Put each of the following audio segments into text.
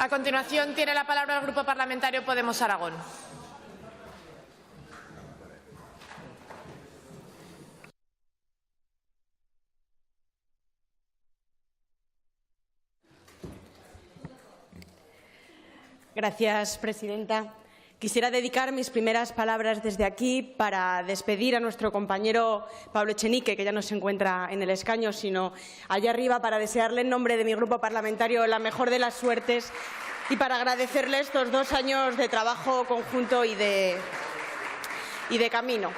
A continuación, tiene la palabra el Grupo Parlamentario Podemos Aragón. Gracias, presidenta. Quisiera dedicar mis primeras palabras desde aquí para despedir a nuestro compañero Pablo Echenique, que ya no se encuentra en el escaño, sino allá arriba, para desearle en nombre de mi grupo parlamentario la mejor de las suertes y para agradecerle estos 2 años de trabajo conjunto y de camino.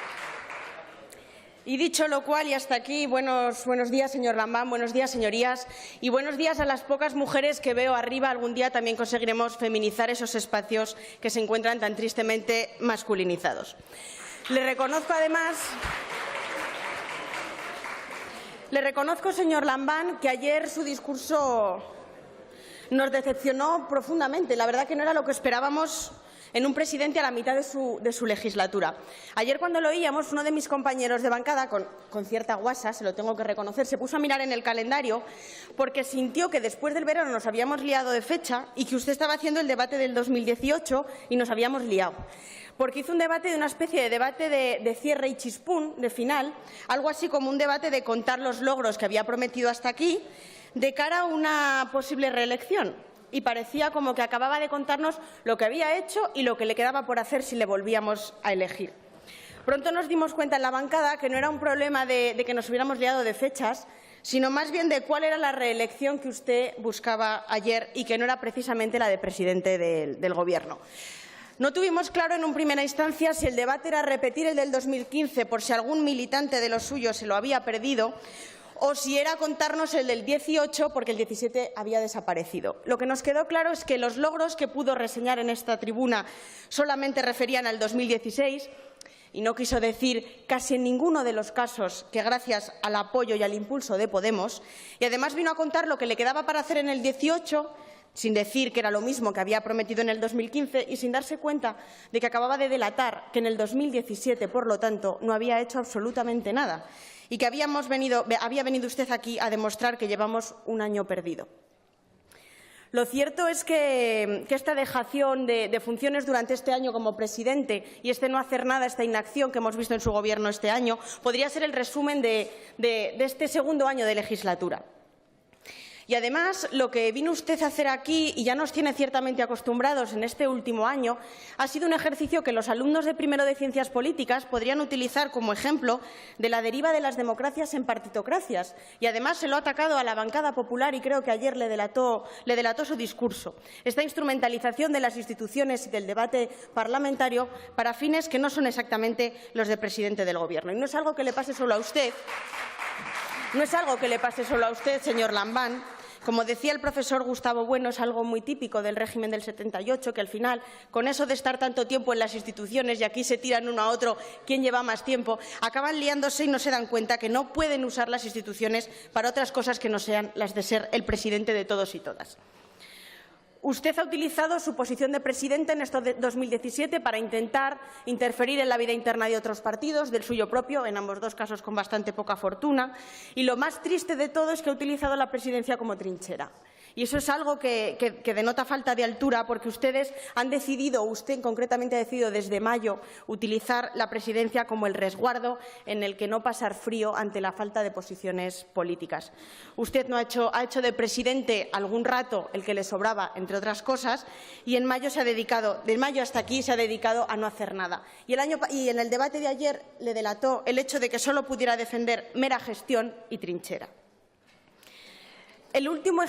Y dicho lo cual, y hasta aquí, buenos días, señor Lambán, buenos días, señorías, y buenos días a las pocas mujeres que veo arriba. Algún día también conseguiremos feminizar esos espacios que se encuentran tan tristemente masculinizados. Le reconozco, además, señor Lambán, que ayer su discurso nos decepcionó profundamente. La verdad que no era lo que esperábamos en un presidente a la mitad de su legislatura. Ayer, cuando lo oíamos, uno de mis compañeros de bancada, con cierta guasa, se lo tengo que reconocer, se puso a mirar en el calendario porque sintió que después del verano nos habíamos liado de fecha y que usted estaba haciendo el debate del 2018 y nos habíamos liado. Porque hizo un debate, de una especie de debate de cierre y chispún, de final, algo así como un debate de contar los logros que había prometido hasta aquí de cara a una posible reelección. Y parecía como que acababa de contarnos lo que había hecho y lo que le quedaba por hacer si le volvíamos a elegir. Pronto nos dimos cuenta en la bancada que no era un problema de que nos hubiéramos liado de fechas, sino más bien de cuál era la reelección que usted buscaba ayer y que no era precisamente la de presidente del Gobierno. No tuvimos claro en una primera instancia si el debate era repetir el del 2015 por si algún militante de los suyos se lo había perdido, o si era contarnos el del 18 porque el 17 había desaparecido. Lo que nos quedó claro es que los logros que pudo reseñar en esta tribuna solamente referían al 2016 y no quiso decir casi en ninguno de los casos que gracias al apoyo y al impulso de Podemos, y además vino a contar lo que le quedaba para hacer en el 18, sin decir que era lo mismo que había prometido en el 2015 y sin darse cuenta de que acababa de delatar que en el 2017, por lo tanto, no había hecho absolutamente nada y que había venido usted aquí a demostrar que llevamos un año perdido. Lo cierto es que esta dejación de funciones durante este año como presidente y este no hacer nada, esta inacción que hemos visto en su Gobierno este año, podría ser el resumen de este segundo año de legislatura. Y además, lo que vino usted a hacer aquí, y ya nos tiene ciertamente acostumbrados en este último año, ha sido un ejercicio que los alumnos de primero de Ciencias Políticas podrían utilizar como ejemplo de la deriva de las democracias en partitocracias. Y además se lo ha atacado a la bancada popular y creo que ayer le delató su discurso. Esta instrumentalización de las instituciones y del debate parlamentario para fines que no son exactamente los de presidente del Gobierno. Y no es algo que le pase solo a usted. No es algo que le pase solo a usted, señor Lambán. Como decía el profesor Gustavo Bueno, es algo muy típico del régimen del 78, que al final, con eso de estar tanto tiempo en las instituciones y aquí se tiran uno a otro quién lleva más tiempo, acaban liándose y no se dan cuenta que no pueden usar las instituciones para otras cosas que no sean las de ser el presidente de todos y todas. Usted ha utilizado su posición de presidente en este 2017 para intentar interferir en la vida interna de otros partidos, del suyo propio, en ambos dos casos con bastante poca fortuna. Y lo más triste de todo es que ha utilizado la presidencia como trinchera. Y eso es algo que denota falta de altura, porque ustedes han decidido, usted concretamente ha decidido desde mayo, utilizar la presidencia como el resguardo en el que no pasar frío ante la falta de posiciones políticas. Usted ha hecho de presidente algún rato el que le sobraba, entre otras cosas, y en mayo de mayo hasta aquí se ha dedicado a no hacer nada. Y en el debate de ayer le delató el hecho de que solo pudiera defender mera gestión y trinchera. El último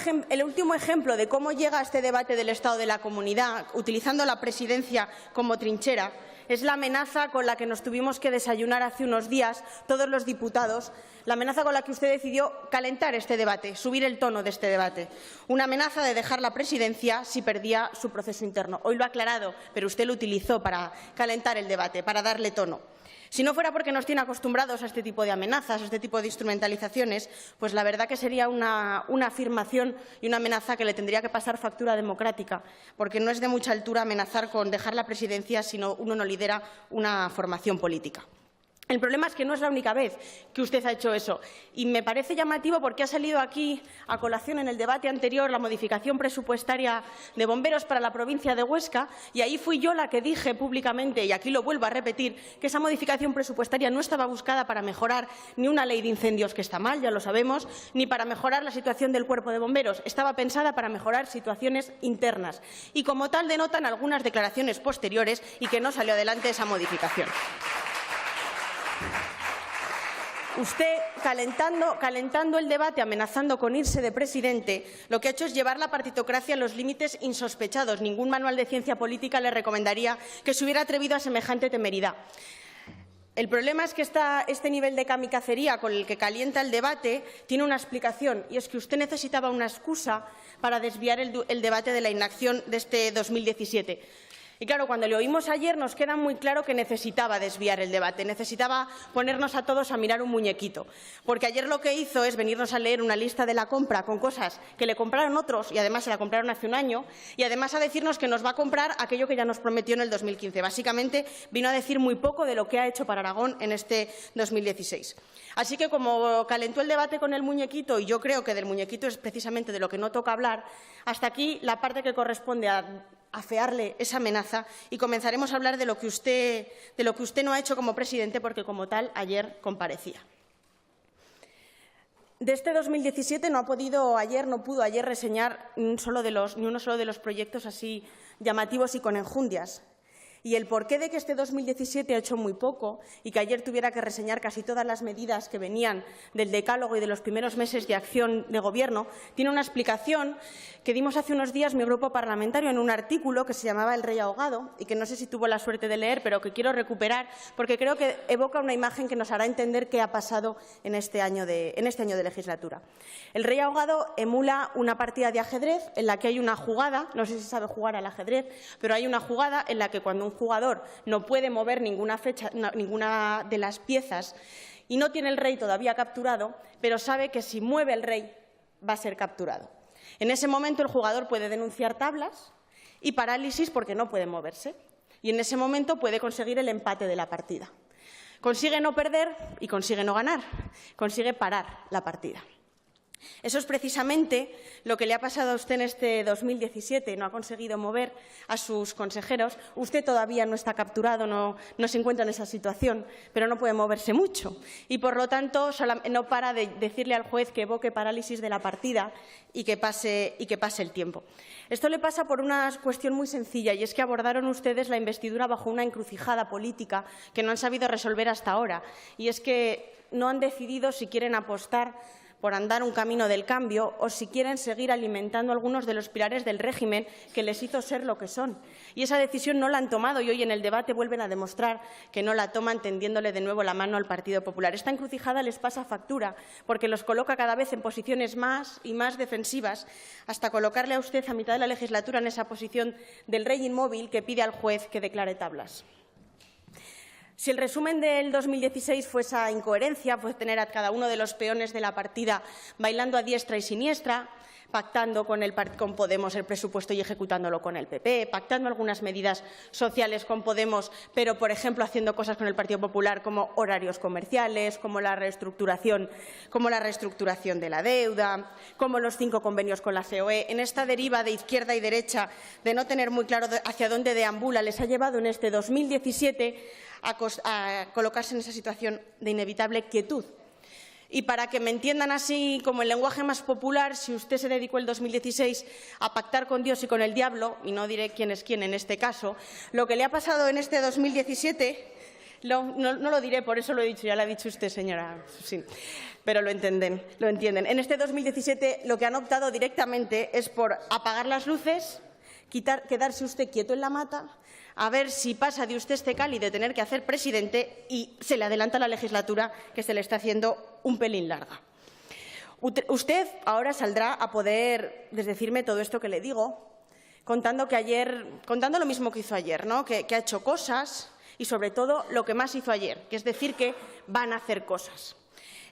ejemplo de cómo llega a este debate del Estado de la Comunidad, utilizando la presidencia como trinchera, es la amenaza con la que nos tuvimos que desayunar hace unos días todos los diputados, la amenaza con la que usted decidió calentar este debate, subir el tono de este debate. Una amenaza de dejar la presidencia si perdía su proceso interno. Hoy lo ha aclarado, pero usted lo utilizó para calentar el debate, para darle tono. Si no fuera porque nos tiene acostumbrados a este tipo de amenazas, a este tipo de instrumentalizaciones, pues la verdad que sería una afirmación y una amenaza que le tendría que pasar factura democrática, porque no es de mucha altura amenazar con dejar la presidencia si uno no lidera una formación política. El problema es que no es la única vez que usted ha hecho eso. Y me parece llamativo porque ha salido aquí a colación en el debate anterior la modificación presupuestaria de bomberos para la provincia de Huesca, y ahí fui yo la que dije públicamente, y aquí lo vuelvo a repetir, que esa modificación presupuestaria no estaba buscada para mejorar ni una ley de incendios, que está mal, ya lo sabemos, ni para mejorar la situación del cuerpo de bomberos. Estaba pensada para mejorar situaciones internas. Y como tal denotan algunas declaraciones posteriores y que no salió adelante esa modificación. Usted, calentando el debate, amenazando con irse de presidente, lo que ha hecho es llevar la partitocracia a los límites insospechados. Ningún manual de ciencia política le recomendaría que se hubiera atrevido a semejante temeridad. El problema es que este nivel de kamikazería con el que calienta el debate tiene una explicación, y es que usted necesitaba una excusa para desviar el debate de la inacción de este 2017. Y claro, cuando le oímos ayer nos queda muy claro que necesitaba desviar el debate, necesitaba ponernos a todos a mirar un muñequito, porque ayer lo que hizo es venirnos a leer una lista de la compra con cosas que le compraron otros y además se la compraron hace un año, y además a decirnos que nos va a comprar aquello que ya nos prometió en el 2015. Básicamente vino a decir muy poco de lo que ha hecho para Aragón en este 2016. Así que, como calentó el debate con el muñequito, y yo creo que del muñequito es precisamente de lo que no toca hablar, hasta aquí la parte que corresponde a afearle esa amenaza, y comenzaremos a hablar de lo que usted no ha hecho como presidente, porque como tal ayer comparecía. De este 2017 no pudo ayer reseñar ni uno solo de los proyectos así llamativos y con enjundias. Y el porqué de que este 2017 ha hecho muy poco y que ayer tuviera que reseñar casi todas las medidas que venían del decálogo y de los primeros meses de acción de Gobierno tiene una explicación que dimos hace unos días mi grupo parlamentario en un artículo que se llamaba El rey ahogado, y que no sé si tuvo la suerte de leer, pero que quiero recuperar porque creo que evoca una imagen que nos hará entender qué ha pasado en este año de legislatura. El rey ahogado emula una partida de ajedrez en la que hay una jugada, no sé si sabe jugar al ajedrez, pero hay una jugada en la que cuando un jugador no puede mover ninguna de las piezas y no tiene el rey todavía capturado, pero sabe que si mueve el rey va a ser capturado. En ese momento el jugador puede denunciar tablas y parálisis porque no puede moverse, y en ese momento puede conseguir el empate de la partida. Consigue no perder y consigue no ganar, consigue parar la partida. Eso es precisamente lo que le ha pasado a usted en este 2017. No ha conseguido mover a sus consejeros. Usted todavía no está capturado, no se encuentra en esa situación, pero no puede moverse mucho. Y, por lo tanto, no para de decirle al juez que evoque parálisis de la partida y que pase el tiempo. Esto le pasa por una cuestión muy sencilla, y es que abordaron ustedes la investidura bajo una encrucijada política que no han sabido resolver hasta ahora. Y es que no han decidido si quieren apostar por andar un camino del cambio o si quieren seguir alimentando algunos de los pilares del régimen que les hizo ser lo que son. Y esa decisión no la han tomado, y hoy en el debate vuelven a demostrar que no la toman, tendiéndole de nuevo la mano al Partido Popular. Esta encrucijada les pasa factura porque los coloca cada vez en posiciones más y más defensivas, hasta colocarle a usted a mitad de la legislatura en esa posición del rey inmóvil que pide al juez que declare tablas. Si el resumen del 2016 fue esa incoherencia, fue tener a cada uno de los peones de la partida bailando a diestra y siniestra, pactando con Podemos el presupuesto y ejecutándolo con el PP, pactando algunas medidas sociales con Podemos, pero, por ejemplo, haciendo cosas con el Partido Popular como horarios comerciales, como la reestructuración de la deuda, como los 5 convenios con la COE. En esta deriva de izquierda y derecha, de no tener muy claro hacia dónde deambula, les ha llevado en este 2017 a colocarse en esa situación de inevitable quietud. Y para que me entiendan así, como el lenguaje más popular, si usted se dedicó el 2016 a pactar con Dios y con el diablo, y no diré quién es quién en este caso, lo que le ha pasado en este 2017, no lo diré, por eso lo he dicho, ya lo ha dicho usted, señora, sí, pero lo entienden. En este 2017 lo que han optado directamente es por apagar las luces, quedarse usted quieto en la mata, a ver si pasa de usted este Cali de tener que hacer presidente y se le adelanta la legislatura, que se le está haciendo un pelín larga. Usted ahora saldrá a poder desdecirme todo esto que le digo, contando lo mismo que hizo ayer, ¿no? que ha hecho cosas y, sobre todo, lo que más hizo ayer, que es decir que van a hacer cosas.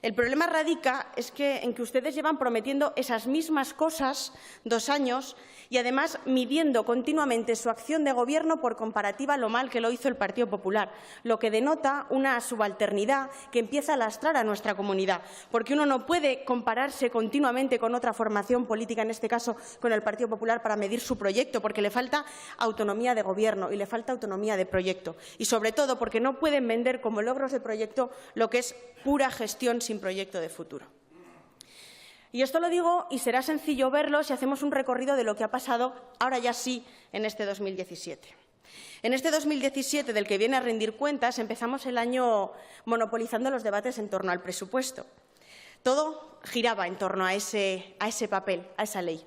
El problema radica en que ustedes llevan prometiendo esas mismas cosas 2 años y, además, midiendo continuamente su acción de gobierno por comparativa a lo mal que lo hizo el Partido Popular, lo que denota una subalternidad que empieza a lastrar a nuestra comunidad, porque uno no puede compararse continuamente con otra formación política, en este caso con el Partido Popular, para medir su proyecto, porque le falta autonomía de gobierno y le falta autonomía de proyecto, y sobre todo porque no pueden vender como logros de proyecto lo que es pura gestión sin proyecto de futuro. Y esto lo digo y será sencillo verlo si hacemos un recorrido de lo que ha pasado, ahora ya sí, en este 2017. En este 2017, del que viene a rendir cuentas, empezamos el año monopolizando los debates en torno al presupuesto. Todo giraba en torno a ese papel, a esa ley.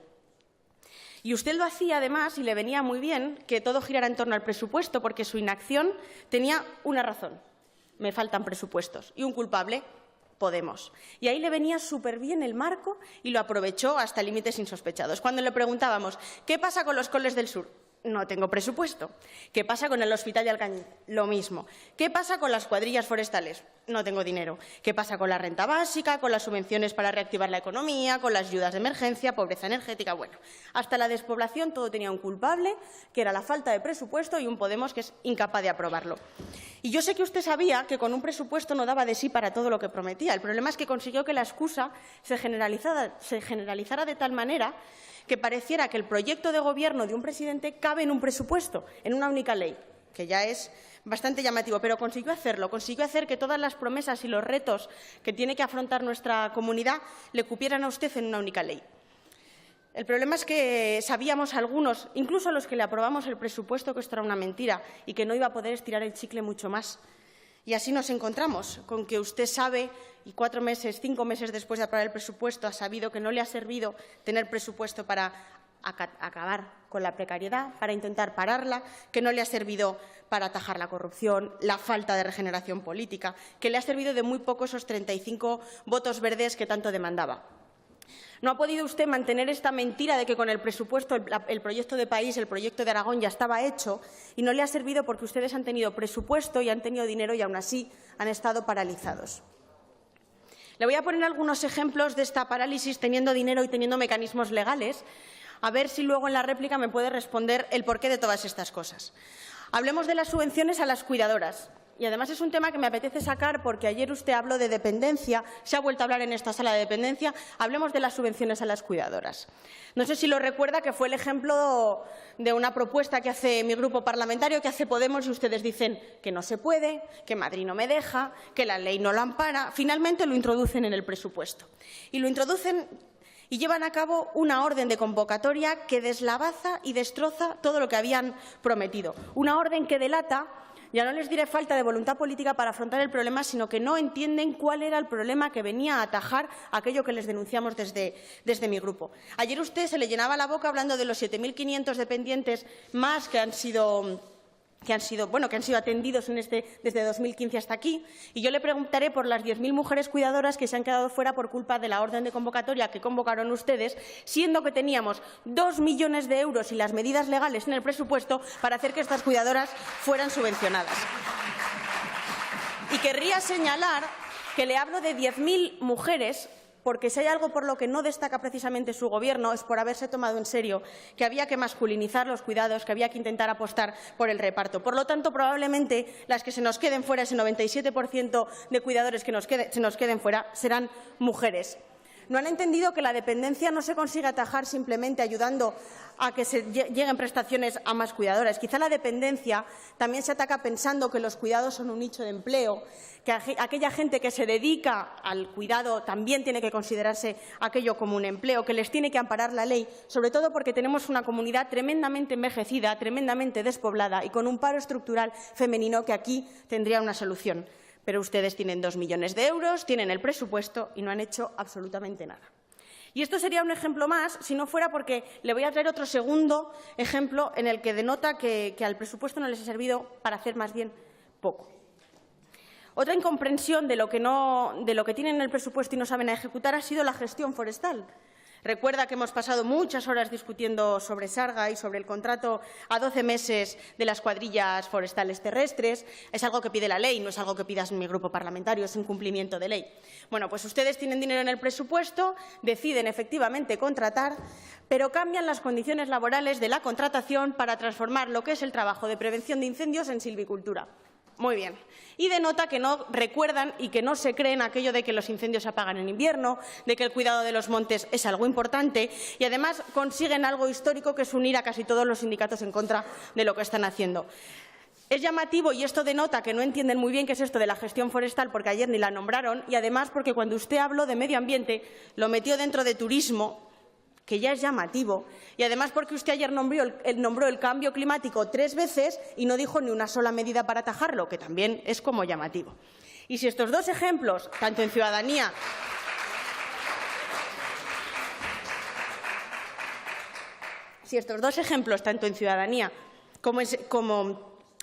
Y usted lo hacía, además, y le venía muy bien que todo girara en torno al presupuesto, porque su inacción tenía una razón: me faltan presupuestos. Y un culpable: Podemos. Y ahí le venía súper bien el marco y lo aprovechó hasta límites insospechados. Cuando le preguntábamos ¿qué pasa con los coles del sur? No tengo presupuesto. ¿Qué pasa con el Hospital de Alcañiz? Lo mismo. ¿Qué pasa con las cuadrillas forestales? No tengo dinero. ¿Qué pasa con la renta básica, con las subvenciones para reactivar la economía, con las ayudas de emergencia, pobreza energética? Bueno, hasta la despoblación todo tenía un culpable, que era la falta de presupuesto, y un Podemos que es incapaz de aprobarlo. Y yo sé que usted sabía que con un presupuesto no daba de sí para todo lo que prometía. El problema es que consiguió que la excusa se generalizara de tal manera que pareciera que el proyecto de gobierno de un presidente cabe en un presupuesto, en una única ley, que ya es bastante llamativo, pero consiguió hacerlo, consiguió hacer que todas las promesas y los retos que tiene que afrontar nuestra comunidad le cupieran a usted en una única ley. El problema es que sabíamos algunos, incluso los que le aprobamos el presupuesto, que esto era una mentira y que no iba a poder estirar el chicle mucho más. Y así nos encontramos con que usted sabe, y 4 meses, 5 meses después de aprobar el presupuesto, ha sabido que no le ha servido tener presupuesto para acabar con la precariedad, para intentar pararla, que no le ha servido para atajar la corrupción, la falta de regeneración política, que le ha servido de muy poco esos 35 votos verdes que tanto demandaba. No ha podido usted mantener esta mentira de que con el presupuesto, el proyecto de país, el proyecto de Aragón ya estaba hecho, y no le ha servido porque ustedes han tenido presupuesto y han tenido dinero y aún así han estado paralizados. Le voy a poner algunos ejemplos de esta parálisis teniendo dinero y teniendo mecanismos legales, a ver si luego en la réplica me puede responder el porqué de todas estas cosas. Hablemos de las subvenciones a las cuidadoras. Y además es un tema que me apetece sacar porque ayer usted habló de dependencia, se ha vuelto a hablar en esta sala de dependencia. Hablemos de las subvenciones a las cuidadoras. No sé si lo recuerda, que fue el ejemplo de una propuesta que hace mi grupo parlamentario, que hace Podemos, y ustedes dicen que no se puede, que Madrid no me deja, que la ley no lo ampara. Finalmente lo introducen en el presupuesto. Y lo introducen y llevan a cabo una orden de convocatoria que deslavaza y destroza todo lo que habían prometido. Una orden que delata, ya no les diré falta de voluntad política para afrontar el problema, sino que no entienden cuál era el problema que venía a atajar aquello que les denunciamos desde mi grupo. Ayer usted se le llenaba la boca hablando de los 7.500 dependientes más que han sido atendidos desde 2015 hasta aquí, y yo le preguntaré por las 10.000 mujeres cuidadoras que se han quedado fuera por culpa de la orden de convocatoria que convocaron ustedes, siendo que teníamos 2 millones de euros y las medidas legales en el presupuesto para hacer que estas cuidadoras fueran subvencionadas. Y querría señalar que le hablo de 10.000 mujeres porque si hay algo por lo que no destaca precisamente su Gobierno es por haberse tomado en serio que había que masculinizar los cuidados, que había que intentar apostar por el reparto. Por lo tanto, probablemente las que se nos queden fuera, ese 97% de cuidadores que se nos queden fuera, serán mujeres. No han entendido que la dependencia no se consigue atajar simplemente ayudando a que se lleguen prestaciones a más cuidadoras. Quizá la dependencia también se ataca pensando que los cuidados son un nicho de empleo, que aquella gente que se dedica al cuidado también tiene que considerarse aquello como un empleo, que les tiene que amparar la ley, sobre todo porque tenemos una comunidad tremendamente envejecida, tremendamente despoblada y con un paro estructural femenino que aquí tendría una solución. Pero ustedes tienen 2 millones de euros, tienen el presupuesto y no han hecho absolutamente nada. Y esto sería un ejemplo más, si no fuera porque le voy a traer otro segundo ejemplo en el que denota que al presupuesto no les ha servido para hacer más bien poco. Otra incomprensión de lo que tienen en el presupuesto y no saben ejecutar ha sido la gestión forestal. Recuerda que hemos pasado muchas horas discutiendo sobre Sarga y sobre el contrato a 12 meses de las cuadrillas forestales terrestres. Es algo que pide la ley, no es algo que pida mi grupo parlamentario, es un cumplimiento de ley. Bueno, pues ustedes tienen dinero en el presupuesto, deciden efectivamente contratar, pero cambian las condiciones laborales de la contratación para transformar lo que es el trabajo de prevención de incendios en silvicultura. Muy bien. Y denota que no recuerdan y que no se creen aquello de que los incendios se apagan en invierno, de que el cuidado de los montes es algo importante y, además, consiguen algo histórico, que es unir a casi todos los sindicatos en contra de lo que están haciendo. Es llamativo, y esto denota que no entienden muy bien qué es esto de la gestión forestal, porque ayer ni la nombraron, y, además, porque cuando usted habló de medio ambiente lo metió dentro de turismo, que ya es llamativo, y además porque usted ayer nombró el cambio climático 3 veces y no dijo ni una sola medida para atajarlo, que también es como llamativo. Y si estos dos ejemplos, tanto en Ciudadanía como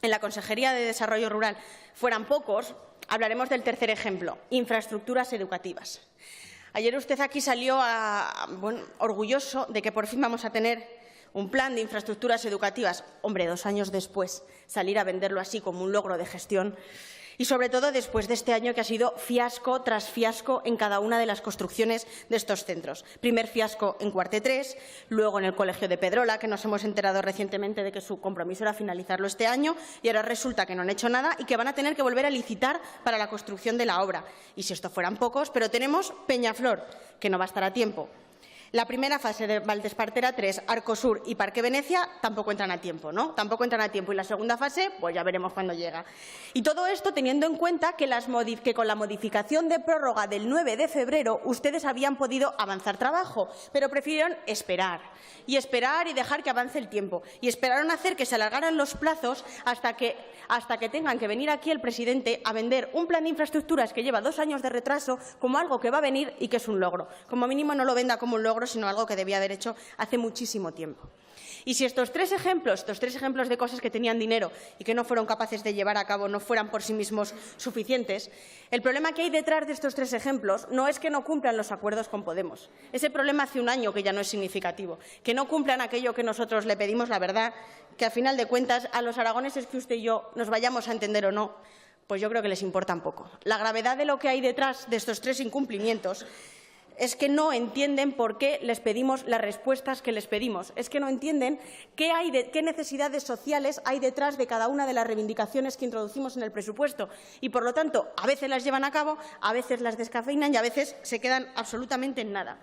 en la Consejería de Desarrollo Rural fueran pocos, hablaremos del tercer ejemplo, infraestructuras educativas. Ayer usted aquí salió orgulloso de que por fin vamos a tener un plan de infraestructuras educativas. Hombre, 2 años después, salir a venderlo así como un logro de gestión. Y, sobre todo, después de este año que ha sido fiasco tras fiasco en cada una de las construcciones de estos centros. Primer fiasco en Cuarte 3, luego en el Colegio de Pedrola, que nos hemos enterado recientemente de que su compromiso era finalizarlo este año, y ahora resulta que no han hecho nada y que van a tener que volver a licitar para la construcción de la obra. Y si esto fueran pocos, pero tenemos Peñaflor, que no va a estar a tiempo. La primera fase de Valdespartera 3, Arcosur y Parque Venecia tampoco entran a tiempo, ¿no? Tampoco entran a tiempo. Y la segunda fase, pues ya veremos cuándo llega. Y todo esto teniendo en cuenta que con la modificación de prórroga del 9 de febrero ustedes habían podido avanzar trabajo, pero prefirieron esperar y dejar que avance el tiempo. Y esperaron hacer que se alargaran los plazos hasta que tengan que venir aquí el presidente a vender un plan de infraestructuras que lleva 2 años de retraso como algo que va a venir y que es un logro. Como mínimo no lo venda como un logro, sino algo que debía haber hecho hace muchísimo tiempo. Y si estos tres ejemplos de cosas que tenían dinero y que no fueron capaces de llevar a cabo no fueran por sí mismos suficientes, el problema que hay detrás de estos 3 ejemplos no es que no cumplan los acuerdos con Podemos. Ese problema hace un año que ya no es significativo. Que no cumplan aquello que nosotros le pedimos, la verdad, que a final de cuentas a los aragoneses, que usted y yo nos vayamos a entender o no, pues yo creo que les importa un poco. La gravedad de lo que hay detrás de estos 3 incumplimientos es que no entienden por qué les pedimos las respuestas que les pedimos. Es que no entienden qué necesidades sociales hay detrás de cada una de las reivindicaciones que introducimos en el presupuesto. Y, por lo tanto, a veces las llevan a cabo, a veces las descafeinan y a veces se quedan absolutamente en nada.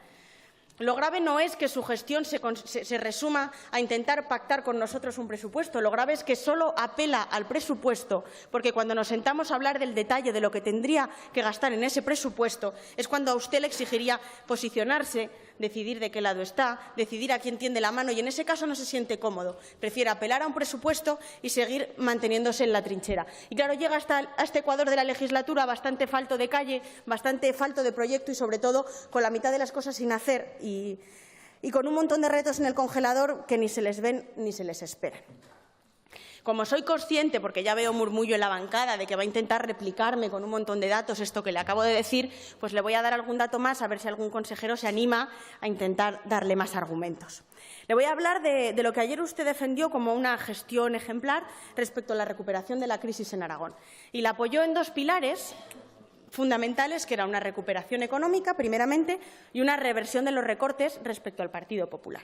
Lo grave no es que su gestión se resuma a intentar pactar con nosotros un presupuesto. Lo grave es que solo apela al presupuesto, porque cuando nos sentamos a hablar del detalle de lo que tendría que gastar en ese presupuesto es cuando a usted le exigiría posicionarse, decidir de qué lado está, decidir a quién tiende la mano, y en ese caso no se siente cómodo. Prefiere apelar a un presupuesto y seguir manteniéndose en la trinchera. Y, claro, llega a este Ecuador de la legislatura bastante falto de calle, bastante falto de proyecto y, sobre todo, con la mitad de las cosas sin hacer y con un montón de retos en el congelador que ni se les ven ni se les esperan. Como soy consciente, porque ya veo murmullo en la bancada, de que va a intentar replicarme con un montón de datos esto que le acabo de decir, pues le voy a dar algún dato más, a ver si algún consejero se anima a intentar darle más argumentos. Le voy a hablar de lo que ayer usted defendió como una gestión ejemplar respecto a la recuperación de la crisis en Aragón. Y la apoyó en 2 pilares fundamentales, que era una recuperación económica, primeramente, y una reversión de los recortes respecto al Partido Popular.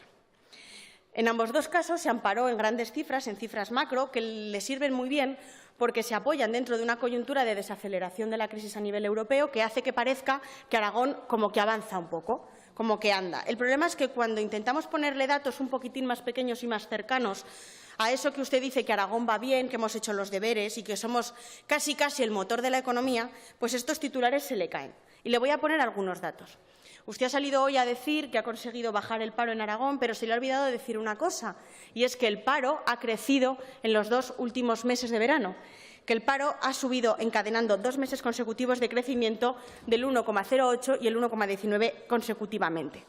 En ambos 2 casos se amparó en grandes cifras, en cifras macro, que le sirven muy bien porque se apoyan dentro de una coyuntura de desaceleración de la crisis a nivel europeo que hace que parezca que Aragón como que avanza un poco, como que anda. El problema es que cuando intentamos ponerle datos un poquitín más pequeños y más cercanos a eso que usted dice, que Aragón va bien, que hemos hecho los deberes y que somos casi el motor de la economía, pues estos titulares se le caen. Y le voy a poner algunos datos. Usted ha salido hoy a decir que ha conseguido bajar el paro en Aragón, pero se le ha olvidado decir una cosa, y es que el paro ha crecido en los 2 últimos meses de verano, que el paro ha subido encadenando 2 meses consecutivos de crecimiento del 1,08 y el 1,19 consecutivamente.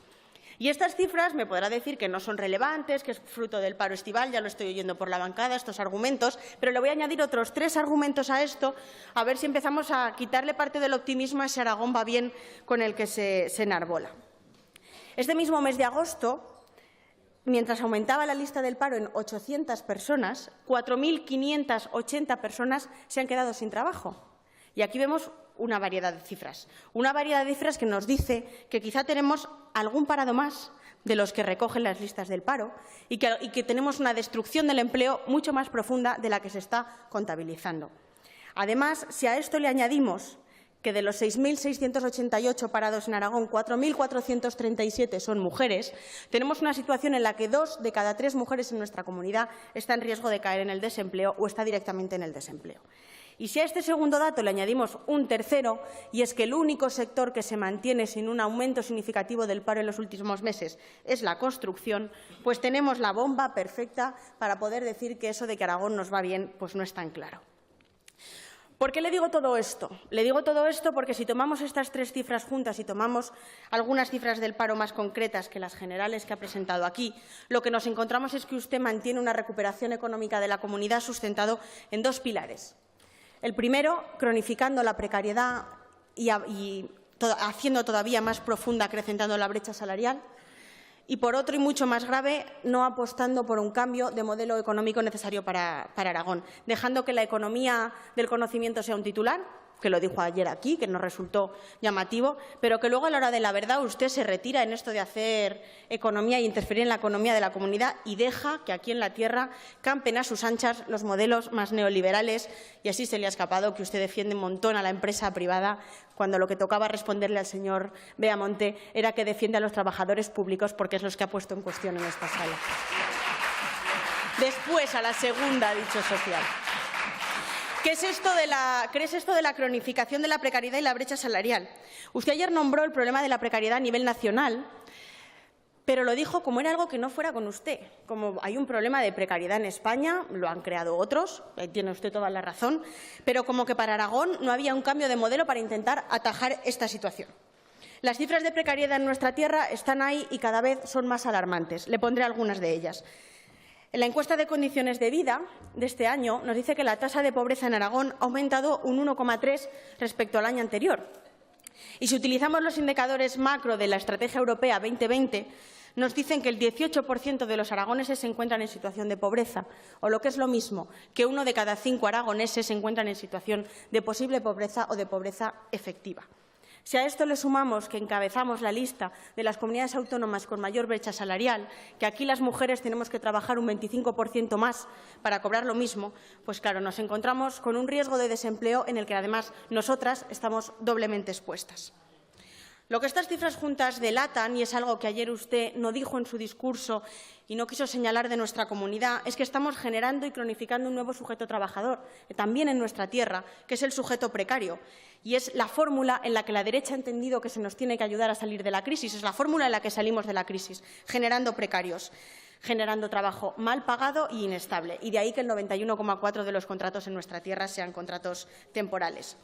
Y estas cifras me podrá decir que no son relevantes, que es fruto del paro estival, ya lo estoy oyendo por la bancada, estos argumentos, pero le voy a añadir otros 3 argumentos a esto, a ver si empezamos a quitarle parte del optimismo a ese Aragón va bien con el que se enarbola. Este mismo mes de agosto, mientras aumentaba la lista del paro en 800 personas, 4.580 personas se han quedado sin trabajo. Y aquí vemos una variedad de cifras que nos dice que quizá tenemos algún parado más de los que recogen las listas del paro y que tenemos una destrucción del empleo mucho más profunda de la que se está contabilizando. Además, si a esto le añadimos que de los 6.688 parados en Aragón, 4.437 son mujeres, tenemos una situación en la que 2 de cada 3 mujeres en nuestra comunidad está en riesgo de caer en el desempleo o está directamente en el desempleo. Y si a este segundo dato le añadimos un tercero, y es que el único sector que se mantiene sin un aumento significativo del paro en los últimos meses es la construcción, pues tenemos la bomba perfecta para poder decir que eso de que Aragón nos va bien, pues no es tan claro. ¿Por qué le digo todo esto? Le digo todo esto porque si tomamos estas 3 cifras juntas y tomamos algunas cifras del paro más concretas que las generales que ha presentado aquí, lo que nos encontramos es que usted mantiene una recuperación económica de la comunidad sustentado en 2 pilares. El primero, cronificando la precariedad y haciendo todavía más profunda, acrecentando la brecha salarial. Y, por otro, y mucho más grave, no apostando por un cambio de modelo económico necesario para Aragón, dejando que la economía del conocimiento sea un titular, que lo dijo ayer aquí, que nos resultó llamativo, pero que luego a la hora de la verdad usted se retira en esto de hacer economía y interferir en la economía de la comunidad y deja que aquí en la tierra campen a sus anchas los modelos más neoliberales, y así se le ha escapado que usted defiende un montón a la empresa privada cuando lo que tocaba responderle al señor Beamonte era que defiende a los trabajadores públicos porque es los que ha puesto en cuestión en esta sala. Después, a la segunda, dicho social. ¿Qué es esto de la cronificación de la precariedad y la brecha salarial? Usted ayer nombró el problema de la precariedad a nivel nacional, pero lo dijo como era algo que no fuera con usted. Como hay un problema de precariedad en España, lo han creado otros, tiene usted toda la razón, pero como que para Aragón no había un cambio de modelo para intentar atajar esta situación. Las cifras de precariedad en nuestra tierra están ahí y cada vez son más alarmantes. Le pondré algunas de ellas. En la encuesta de condiciones de vida de este año nos dice que la tasa de pobreza en Aragón ha aumentado un 1,3 respecto al año anterior. Y si utilizamos los indicadores macro de la Estrategia Europea 2020, nos dicen que el 18% de los aragoneses se encuentran en situación de pobreza, o lo que es lo mismo, que 1 de cada 5 aragoneses se encuentran en situación de posible pobreza o de pobreza efectiva. Si a esto le sumamos que encabezamos la lista de las comunidades autónomas con mayor brecha salarial, que aquí las mujeres tenemos que trabajar un 25% más para cobrar lo mismo, pues claro, nos encontramos con un riesgo de desempleo en el que además nosotras estamos doblemente expuestas. Lo que estas cifras juntas delatan, y es algo que ayer usted no dijo en su discurso y no quiso señalar de nuestra comunidad, es que estamos generando y cronificando un nuevo sujeto trabajador, también en nuestra tierra, que es el sujeto precario. Y es la fórmula en la que la derecha ha entendido que se nos tiene que ayudar a salir de la crisis. Es la fórmula en la que salimos de la crisis, generando precarios, generando trabajo mal pagado e inestable. Y de ahí que el 91,4% de los contratos en nuestra tierra sean contratos temporales.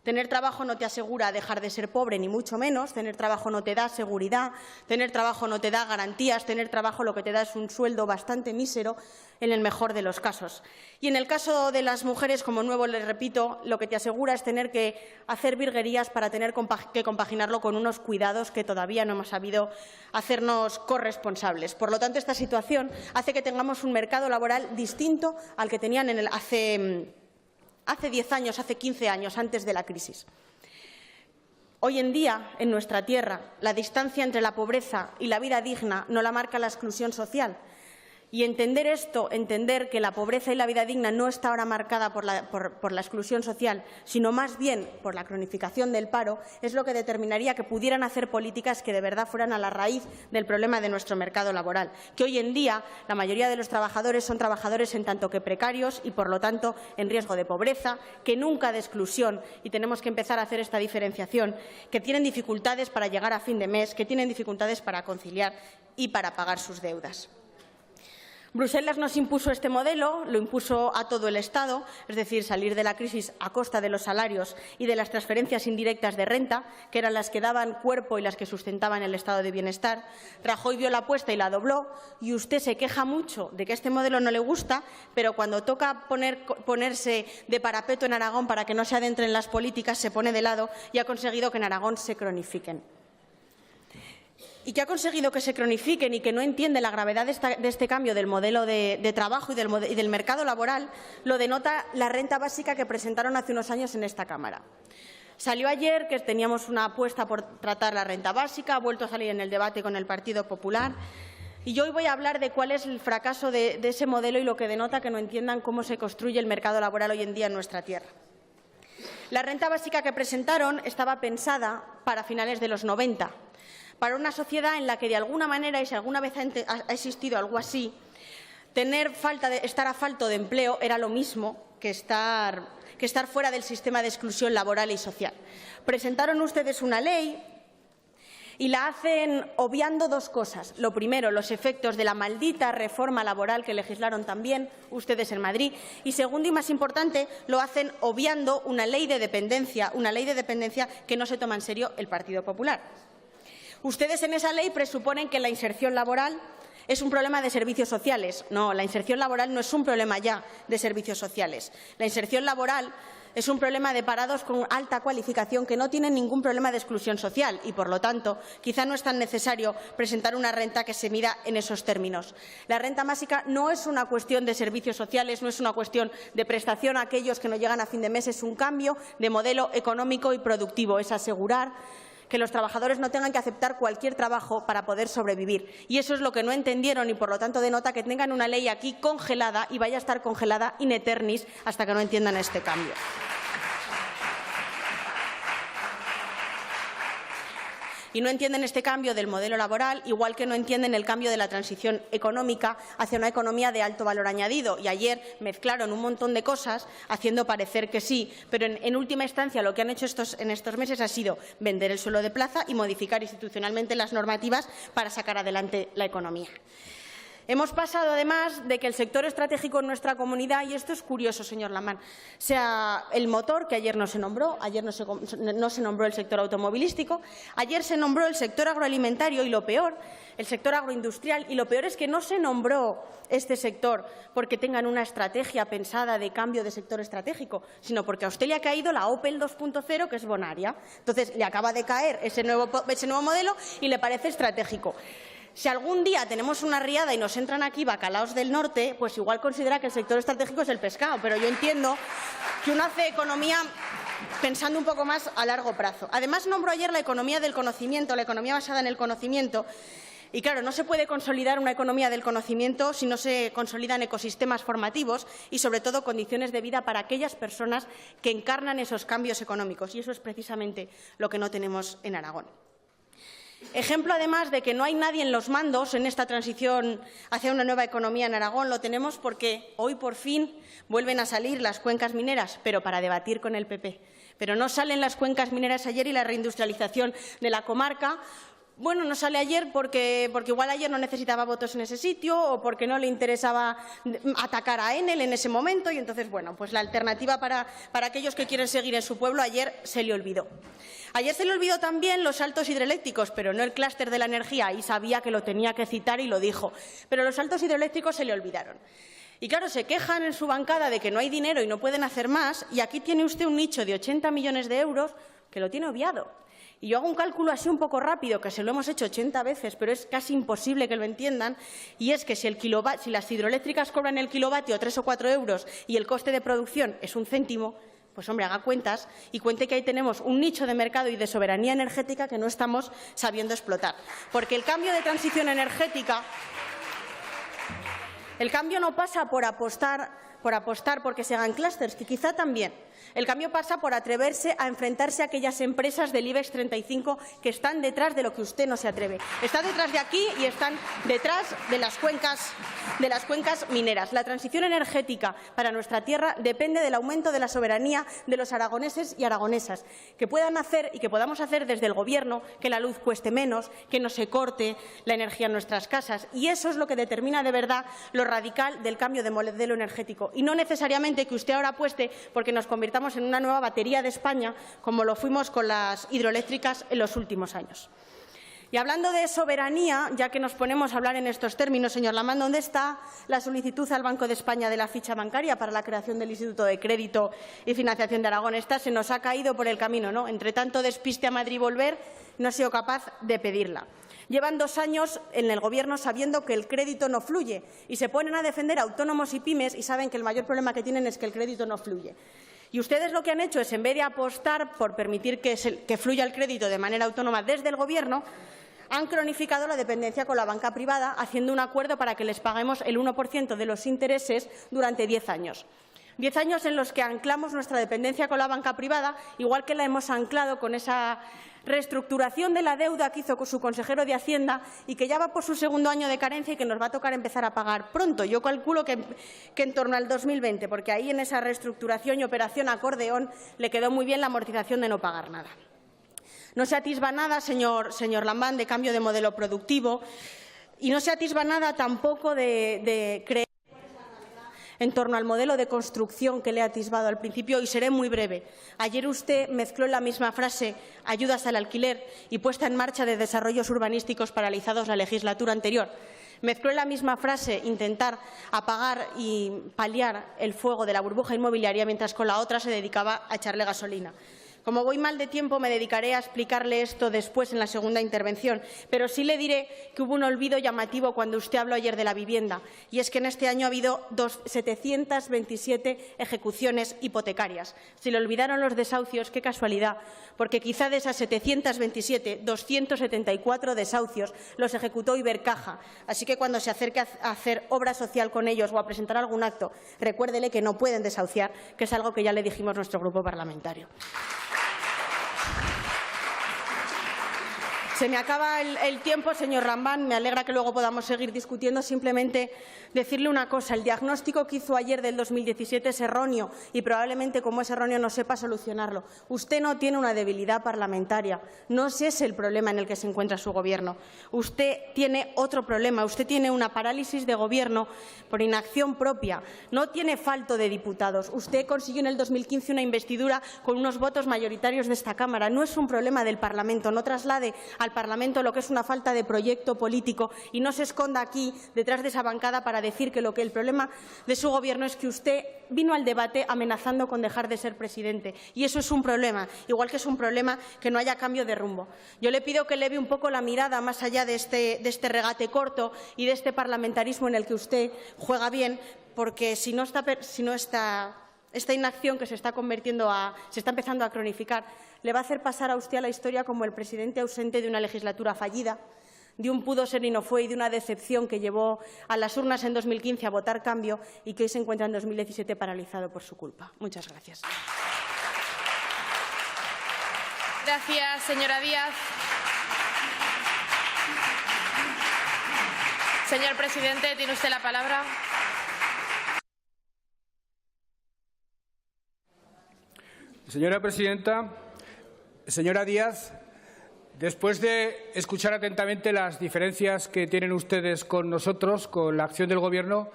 Tener trabajo no te asegura dejar de ser pobre, ni mucho menos. Tener trabajo no te da seguridad, tener trabajo no te da garantías, tener trabajo lo que te da es un sueldo bastante mísero en el mejor de los casos. Y en el caso de las mujeres, como nuevo les repito, lo que te asegura es tener que hacer virguerías para tener que compaginarlo con unos cuidados que todavía no hemos sabido hacernos corresponsables. Por lo tanto, esta situación hace que tengamos un mercado laboral distinto al que tenían hace 10 años, hace 15 años, antes de la crisis. Hoy en día, en nuestra tierra, la distancia entre la pobreza y la vida digna no la marca la exclusión social. Y entender esto, entender que la pobreza y la vida digna no está ahora marcada por la exclusión social, sino más bien por la cronificación del paro, es lo que determinaría que pudieran hacer políticas que de verdad fueran a la raíz del problema de nuestro mercado laboral. Que hoy en día la mayoría de los trabajadores son trabajadores en tanto que precarios y, por lo tanto, en riesgo de pobreza, que nunca de exclusión, y tenemos que empezar a hacer esta diferenciación, que tienen dificultades para llegar a fin de mes, que tienen dificultades para conciliar y para pagar sus deudas. Bruselas nos impuso este modelo, lo impuso a todo el Estado, es decir, salir de la crisis a costa de los salarios y de las transferencias indirectas de renta, que eran las que daban cuerpo y las que sustentaban el estado de bienestar. Rajoy vio la apuesta y la dobló, y usted se queja mucho de que este modelo no le gusta, pero cuando toca ponerse de parapeto en Aragón para que no se adentre en las políticas, se pone de lado y ha conseguido que en Aragón se cronifiquen. y que ha conseguido que se cronifiquen y que no entiende la gravedad de este cambio del modelo de trabajo y del mercado laboral, lo denota la renta básica que presentaron hace unos años en esta Cámara. Salió ayer que teníamos una apuesta por tratar la renta básica, ha vuelto a salir en el debate con el Partido Popular. Y yo hoy voy a hablar de cuál es el fracaso de ese modelo y lo que denota que no entiendan cómo se construye el mercado laboral hoy en día en nuestra tierra. La renta básica que presentaron estaba pensada para finales de los 90, para una sociedad en la que de alguna manera, y si alguna vez ha existido algo así, estar a falto de empleo era lo mismo que estar fuera del sistema de exclusión laboral y social. Presentaron ustedes una ley y la hacen obviando dos cosas. Lo primero, los efectos de la maldita reforma laboral que legislaron también ustedes en Madrid. Y segundo y más importante, lo hacen obviando una ley de dependencia que no se toma en serio el Partido Popular. Ustedes en esa ley presuponen que la inserción laboral es un problema de servicios sociales. No, la inserción laboral no es un problema ya de servicios sociales. La inserción laboral es un problema de parados con alta cualificación que no tienen ningún problema de exclusión social y, por lo tanto, quizá no es tan necesario presentar una renta que se mida en esos términos. La renta básica no es una cuestión de servicios sociales, no es una cuestión de prestación a aquellos que no llegan a fin de mes, es un cambio de modelo económico y productivo, es asegurar que los trabajadores no tengan que aceptar cualquier trabajo para poder sobrevivir. Y eso es lo que no entendieron y, por lo tanto, denota que tengan una ley aquí congelada y vaya a estar congelada in eternis hasta que no entiendan este cambio. Y no entienden este cambio del modelo laboral, igual que no entienden el cambio de la transición económica hacia una economía de alto valor añadido. Y ayer mezclaron un montón de cosas haciendo parecer que sí, pero en última instancia lo que han hecho en estos meses ha sido vender el suelo de plaza y modificar institucionalmente las normativas para sacar adelante la economía. Hemos pasado, además, de que el sector estratégico en nuestra comunidad, y esto es curioso, señor Lambán, sea el motor, que ayer no se nombró, ayer no se nombró el sector automovilístico, ayer se nombró el sector agroalimentario y lo peor, el sector agroindustrial, y lo peor es que no se nombró este sector porque tengan una estrategia pensada de cambio de sector estratégico, sino porque a usted le ha caído la Opel 2.0, que es Bonaria. Entonces, le acaba de caer ese nuevo modelo y le parece estratégico. Si algún día tenemos una riada y nos entran aquí bacalaos del norte, pues igual considera que el sector estratégico es el pescado, pero yo entiendo que uno hace economía pensando un poco más a largo plazo. Además, nombró ayer la economía del conocimiento, la economía basada en el conocimiento. Y claro, no se puede consolidar una economía del conocimiento si no se consolidan ecosistemas formativos y, sobre todo, condiciones de vida para aquellas personas que encarnan esos cambios económicos. Y eso es precisamente lo que no tenemos en Aragón. Ejemplo, además, de que no hay nadie en los mandos en esta transición hacia una nueva economía en Aragón, lo tenemos porque hoy, por fin, vuelven a salir las cuencas mineras, pero para debatir con el PP. Pero no salen las cuencas mineras ayer y la reindustrialización de la comarca. Bueno, no sale ayer porque igual ayer no necesitaba votos en ese sitio o porque no le interesaba atacar a Enel en ese momento y entonces, bueno, pues la alternativa para aquellos que quieren seguir en su pueblo ayer se le olvidó. Ayer se le olvidó también los saltos hidroeléctricos, pero no el clúster de la energía. Ahí sabía que lo tenía que citar y lo dijo. Pero los saltos hidroeléctricos se le olvidaron. Y claro, se quejan en su bancada de que no hay dinero y no pueden hacer más. Y aquí tiene usted un nicho de 80 millones de euros que lo tiene obviado. Y yo hago un cálculo así un poco rápido, que se lo hemos hecho 80 veces, pero es casi imposible que lo entiendan, y es que si las hidroeléctricas cobran el kilovatio 3 o 4 euros y el coste de producción es 1 céntimo, pues, hombre, haga cuentas y cuente que ahí tenemos un nicho de mercado y de soberanía energética que no estamos sabiendo explotar. Porque el cambio de transición energética, el cambio no pasa por apostar porque se hagan clústeres, que quizá también. El cambio pasa por atreverse a enfrentarse a aquellas empresas del IBEX 35 que están detrás de lo que usted no se atreve. Están detrás de aquí y están detrás de las cuencas mineras. La transición energética para nuestra tierra depende del aumento de la soberanía de los aragoneses y aragonesas, que puedan hacer y que podamos hacer desde el Gobierno que la luz cueste menos, que no se corte la energía en nuestras casas. Y eso es lo que determina de verdad lo radical del cambio de modelo energético. Y no necesariamente que usted ahora apueste porque nos convirtamos en una nueva batería de España, como lo fuimos con las hidroeléctricas en los últimos años. Y hablando de soberanía, ya que nos ponemos a hablar en estos términos, señor Lambán, ¿dónde está la solicitud al Banco de España de la ficha bancaria para la creación del Instituto de Crédito y Financiación de Aragón? Esta se nos ha caído por el camino, ¿no? Entre tanto despiste a Madrid volver, no ha sido capaz de pedirla. Llevan 2 años en el Gobierno sabiendo que el crédito no fluye y se ponen a defender a autónomos y pymes y saben que el mayor problema que tienen es que el crédito no fluye. Y ustedes lo que han hecho es, en vez de apostar por permitir que fluya el crédito de manera autónoma desde el Gobierno, han cronificado la dependencia con la banca privada, haciendo un acuerdo para que les paguemos el 1% de los intereses durante 10 años. 10 años en los que anclamos nuestra dependencia con la banca privada, igual que la hemos anclado con esa reestructuración de la deuda que hizo con su consejero de Hacienda y que ya va por su 2.º año de carencia y que nos va a tocar empezar a pagar pronto. Yo calculo que en torno al 2020, porque ahí en esa reestructuración y operación acordeón le quedó muy bien la amortización de no pagar nada. No se atisba nada, señor Lambán, de cambio de modelo productivo y no se atisba nada tampoco de creer en torno al modelo de construcción que le he atisbado al principio, y seré muy breve. Ayer usted mezcló en la misma frase ayudas al alquiler y puesta en marcha de desarrollos urbanísticos paralizados la legislatura anterior. Mezcló en la misma frase intentar apagar y paliar el fuego de la burbuja inmobiliaria, mientras con la otra se dedicaba a echarle gasolina. Como voy mal de tiempo, me dedicaré a explicarle esto después en la segunda intervención, pero sí le diré que hubo un olvido llamativo cuando usted habló ayer de la vivienda, y es que en este año ha habido 727 ejecuciones hipotecarias. Se le olvidaron los desahucios, qué casualidad, porque quizá de esas 727, 274 desahucios los ejecutó Ibercaja. Así que cuando se acerque a hacer obra social con ellos o a presentar algún acto, recuérdele que no pueden desahuciar, que es algo que ya le dijimos nuestro grupo parlamentario. Se me acaba el tiempo, señor Lambán. Me alegra que luego podamos seguir discutiendo. Simplemente decirle una cosa. El diagnóstico que hizo ayer del 2017 es erróneo y probablemente, como es erróneo, no sepa solucionarlo. Usted no tiene una debilidad parlamentaria. No ese es el problema en el que se encuentra su Gobierno. Usted tiene otro problema. Usted tiene una parálisis de Gobierno por inacción propia. No tiene falto de diputados. Usted consiguió en el 2015 una investidura con unos votos mayoritarios de esta Cámara. No es un problema del Parlamento. No traslade al Parlamento lo que es una falta de proyecto político y no se esconda aquí detrás de esa bancada para decir que el problema de su Gobierno es que usted vino al debate amenazando con dejar de ser presidente. Y eso es un problema, igual que es un problema que no haya cambio de rumbo. Yo le pido que eleve un poco la mirada más allá de este regate corto y de este parlamentarismo en el que usted juega bien, porque esta inacción que se está empezando a cronificar, le va a hacer pasar a usted a la historia como el presidente ausente de una legislatura fallida, de un pudo ser y no fue y de una decepción que llevó a las urnas en 2015 a votar cambio y que hoy se encuentra en 2017 paralizado por su culpa. Muchas gracias. Gracias, señora Díaz. Señor presidente, tiene usted la palabra. Señora presidenta, señora Díaz, después de escuchar atentamente las diferencias que tienen ustedes con nosotros, con la acción del Gobierno,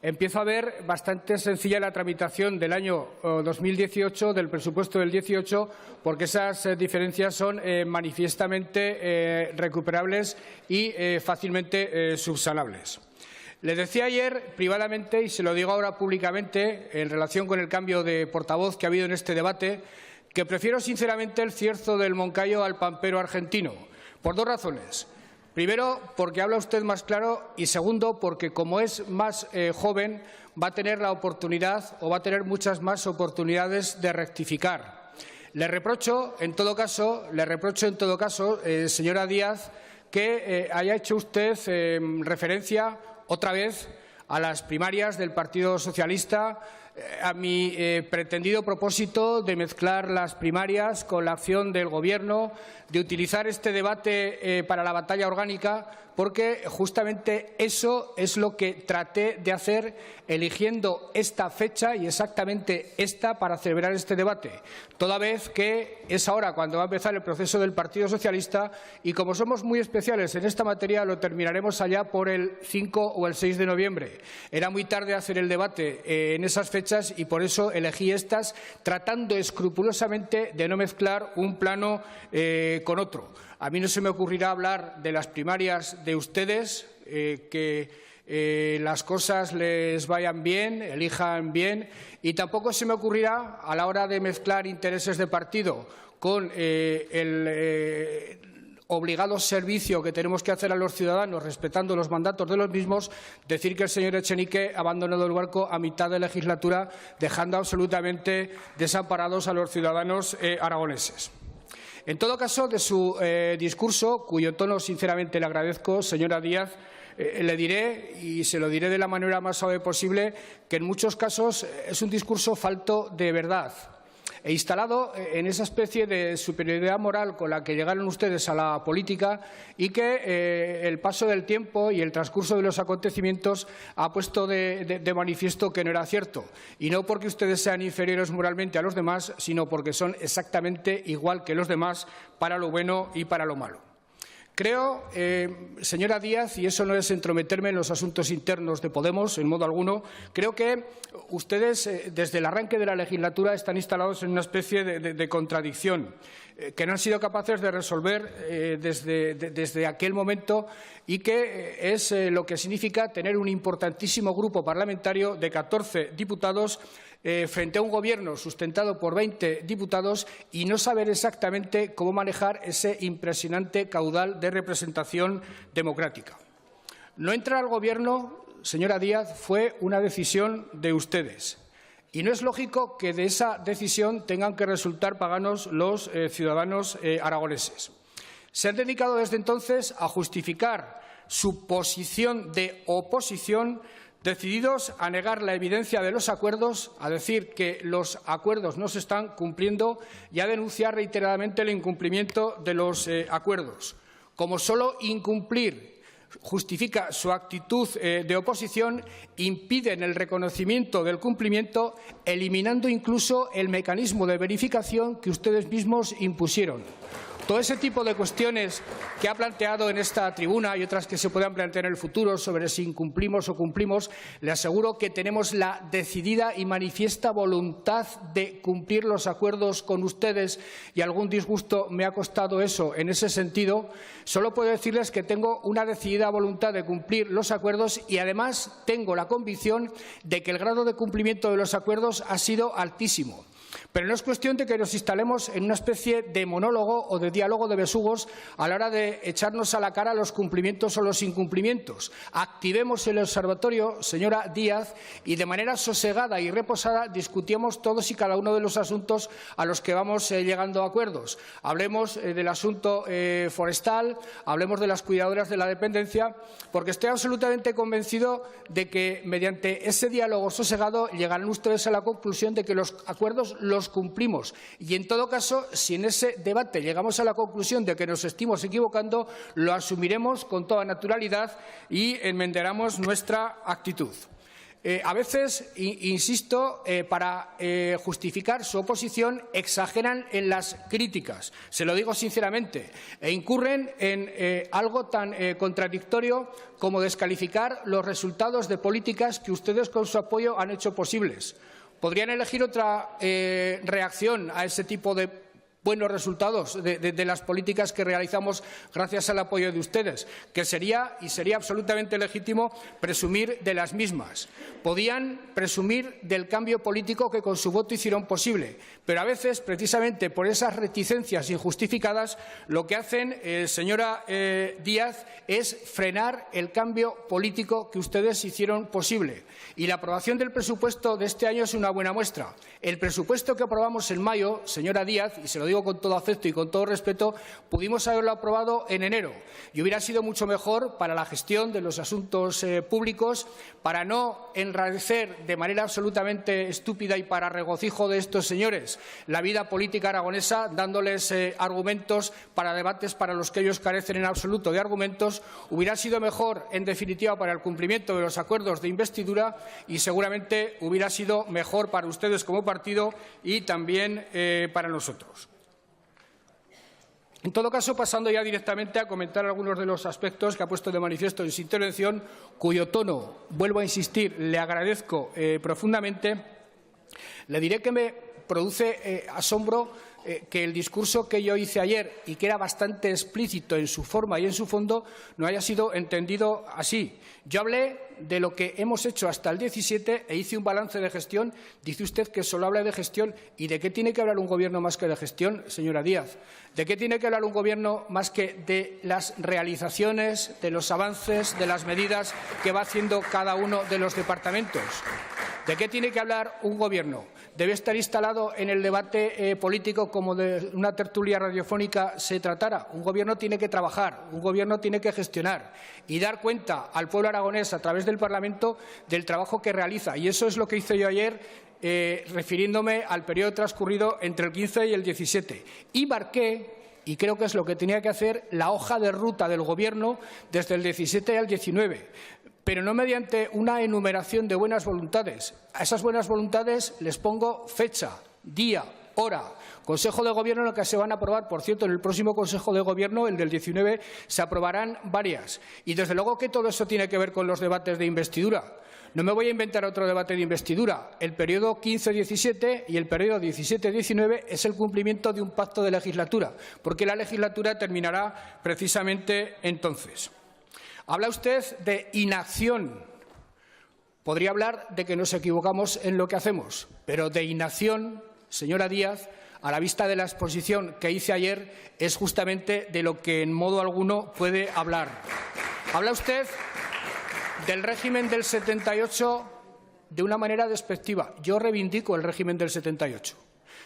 empiezo a ver bastante sencilla la tramitación del año 2018, del presupuesto del 18, porque esas diferencias son manifiestamente recuperables y fácilmente subsanables. Le decía ayer privadamente, y se lo digo ahora públicamente, en relación con el cambio de portavoz que ha habido en este debate, que prefiero sinceramente el cierzo del Moncayo al pampero argentino, por 2 razones. Primero, porque habla usted más claro, y segundo, porque como es más joven, va a tener la oportunidad o va a tener muchas más oportunidades de rectificar. Le reprocho en todo caso, señora Díaz, que haya hecho usted referencia otra vez a las primarias del Partido Socialista, a mi pretendido propósito de mezclar las primarias con la acción del Gobierno, de utilizar este debate para la batalla orgánica, porque justamente eso es lo que traté de hacer eligiendo esta fecha y exactamente esta para celebrar este debate, toda vez que es ahora cuando va a empezar el proceso del Partido Socialista y como somos muy especiales en esta materia lo terminaremos allá por el 5 o el 6 de noviembre. Era muy tarde hacer el debate en esas fechas y por eso elegí estas, tratando escrupulosamente de no mezclar un plano con otro. A mí no se me ocurrirá hablar de las primarias de ustedes, que las cosas les vayan bien, elijan bien, y tampoco se me ocurrirá, a la hora de mezclar intereses de partido con el obligado servicio que tenemos que hacer a los ciudadanos, respetando los mandatos de los mismos, decir que el señor Echenique ha abandonado el barco a mitad de legislatura, dejando absolutamente desamparados a los ciudadanos aragoneses. En todo caso, de su discurso, cuyo tono sinceramente le agradezco, señora Díaz, le diré, y se lo diré de la manera más suave posible, que en muchos casos es un discurso falto de verdad e instalado en esa especie de superioridad moral con la que llegaron ustedes a la política y que el paso del tiempo y el transcurso de los acontecimientos ha puesto de manifiesto que no era cierto. Y no porque ustedes sean inferiores moralmente a los demás, sino porque son exactamente igual que los demás para lo bueno y para lo malo. Creo, señora Díaz, y eso no es entrometerme en los asuntos internos de Podemos, en modo alguno, creo que ustedes, desde el arranque de la legislatura, están instalados en una especie de contradicción que no han sido capaces de resolver desde aquel momento y que es lo que significa tener un importantísimo grupo parlamentario de 14 diputados frente a un Gobierno sustentado por 20 diputados y no saber exactamente cómo manejar ese impresionante caudal de representación democrática. No entrar al Gobierno, señora Díaz, fue una decisión de ustedes. Y no es lógico que de esa decisión tengan que resultar paganos los ciudadanos aragoneses. Se han dedicado desde entonces a justificar su posición de oposición, decididos a negar la evidencia de los acuerdos, a decir que los acuerdos no se están cumpliendo y a denunciar reiteradamente el incumplimiento de los acuerdos. Como solo incumplir justifica su actitud de oposición, impiden el reconocimiento del cumplimiento, eliminando incluso el mecanismo de verificación que ustedes mismos impusieron. Todo ese tipo de cuestiones que ha planteado en esta tribuna y otras que se puedan plantear en el futuro sobre si incumplimos o cumplimos, le aseguro que tenemos la decidida y manifiesta voluntad de cumplir los acuerdos con ustedes y algún disgusto me ha costado eso en ese sentido. Solo puedo decirles que tengo una decidida voluntad de cumplir los acuerdos y además tengo la convicción de que el grado de cumplimiento de los acuerdos ha sido altísimo. Pero no es cuestión de que nos instalemos en una especie de monólogo o de diálogo de besugos a la hora de echarnos a la cara los cumplimientos o los incumplimientos. Activemos el observatorio, señora Díaz, y de manera sosegada y reposada discutimos todos y cada uno de los asuntos a los que vamos llegando a acuerdos. Hablemos del asunto forestal, hablemos de las cuidadoras de la dependencia, porque estoy absolutamente convencido de que mediante ese diálogo sosegado llegarán ustedes a la conclusión de que los acuerdos los cumplimos y, en todo caso, si en ese debate llegamos a la conclusión de que nos estemos equivocando, lo asumiremos con toda naturalidad y enmendaremos nuestra actitud. A veces, insisto, para justificar su oposición exageran en las críticas, se lo digo sinceramente, e incurren en algo tan contradictorio como descalificar los resultados de políticas que ustedes con su apoyo han hecho posibles. Podrían elegir otra reacción a ese tipo de buenos resultados de las políticas que realizamos gracias al apoyo de ustedes, que sería absolutamente legítimo presumir de las mismas. Podían presumir del cambio político que con su voto hicieron posible, pero a veces, precisamente por esas reticencias injustificadas, lo que hacen, señora Díaz, es frenar el cambio político que ustedes hicieron posible. Y la aprobación del presupuesto de este año es una buena muestra. El presupuesto que aprobamos en mayo, señora Díaz, y se lo digo con todo afecto y con todo respeto, pudimos haberlo aprobado en enero y hubiera sido mucho mejor para la gestión de los asuntos públicos, para no enrarecer de manera absolutamente estúpida y para regocijo de estos señores la vida política aragonesa, dándoles argumentos para debates para los que ellos carecen en absoluto de argumentos. Hubiera sido mejor, en definitiva, para el cumplimiento de los acuerdos de investidura y seguramente hubiera sido mejor para ustedes como partido y también para nosotros. En todo caso, pasando ya directamente a comentar algunos de los aspectos que ha puesto de manifiesto en su intervención, cuyo tono, vuelvo a insistir, le agradezco profundamente, le diré que me produce asombro que el discurso que yo hice ayer y que era bastante explícito en su forma y en su fondo no haya sido entendido así. Yo hablé de lo que hemos hecho hasta el 17 e hice un balance de gestión. Dice usted que solo habla de gestión. ¿Y de qué tiene que hablar un Gobierno más que de gestión, señora Díaz? ¿De qué tiene que hablar un Gobierno más que de las realizaciones, de los avances, de las medidas que va haciendo cada uno de los departamentos? ¿De qué tiene que hablar un Gobierno? ¿Debe estar instalado en el debate político como de una tertulia radiofónica se tratara? Un Gobierno tiene que trabajar, un Gobierno tiene que gestionar y dar cuenta al pueblo aragonés a través del Parlamento del trabajo que realiza. Y eso es lo que hice yo ayer, refiriéndome al periodo transcurrido entre el 15 y el 17. Y marqué, y creo que es lo que tenía que hacer, la hoja de ruta del Gobierno desde el 17 al 19. Pero no mediante una enumeración de buenas voluntades. A esas buenas voluntades les pongo fecha, día, hora, Consejo de Gobierno en el que se van a aprobar. Por cierto, en el próximo Consejo de Gobierno, el del 19, se aprobarán varias. Y desde luego que todo eso tiene que ver con los debates de investidura. No me voy a inventar otro debate de investidura. El periodo 15-17 y el periodo 17-19 es el cumplimiento de un pacto de legislatura, porque la legislatura terminará precisamente entonces. Habla usted de inacción. Podría hablar de que nos equivocamos en lo que hacemos, pero de inacción, señora Díaz, a la vista de la exposición que hice ayer, es justamente de lo que en modo alguno puede hablar. Habla usted del régimen del 78 de una manera despectiva. Yo reivindico el régimen del 78.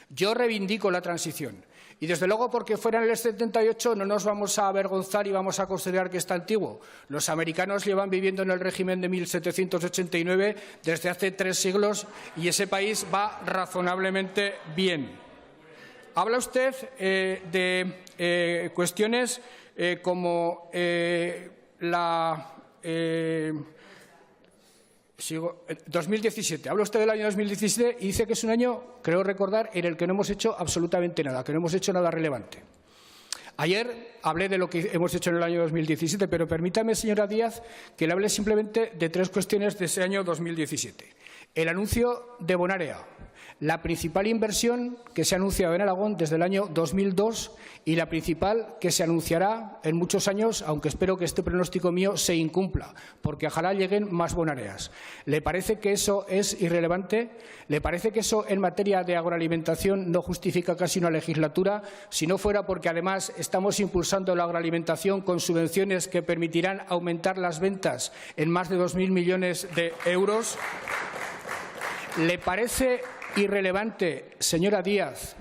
Yo reivindico la transición. Y, desde luego, porque fuera en el 78 no nos vamos a avergonzar y vamos a considerar que está antiguo. Los americanos llevan viviendo en el régimen de 1789 desde hace 3 siglos y ese país va razonablemente bien. Habla usted de cuestiones como la 2017. Habla usted del año 2017 y dice que es un año, creo recordar, en el que no hemos hecho absolutamente nada, que no hemos hecho nada relevante. Ayer hablé de lo que hemos hecho en el año 2017, pero permítame, señora Díaz, que le hable simplemente de 3 cuestiones de ese año 2017. El anuncio de Bonaerea, la principal inversión que se ha anunciado en Aragón desde el año 2002 y la principal que se anunciará en muchos años, aunque espero que este pronóstico mío se incumpla, porque ojalá lleguen más Bonaereas. ¿Le parece que eso es irrelevante? ¿Le parece que eso en materia de agroalimentación no justifica casi una legislatura? Si no fuera porque además estamos impulsando la agroalimentación con subvenciones que permitirán aumentar las ventas en más de 2.000 millones de euros. ¿Le parece irrelevante, señora Díaz,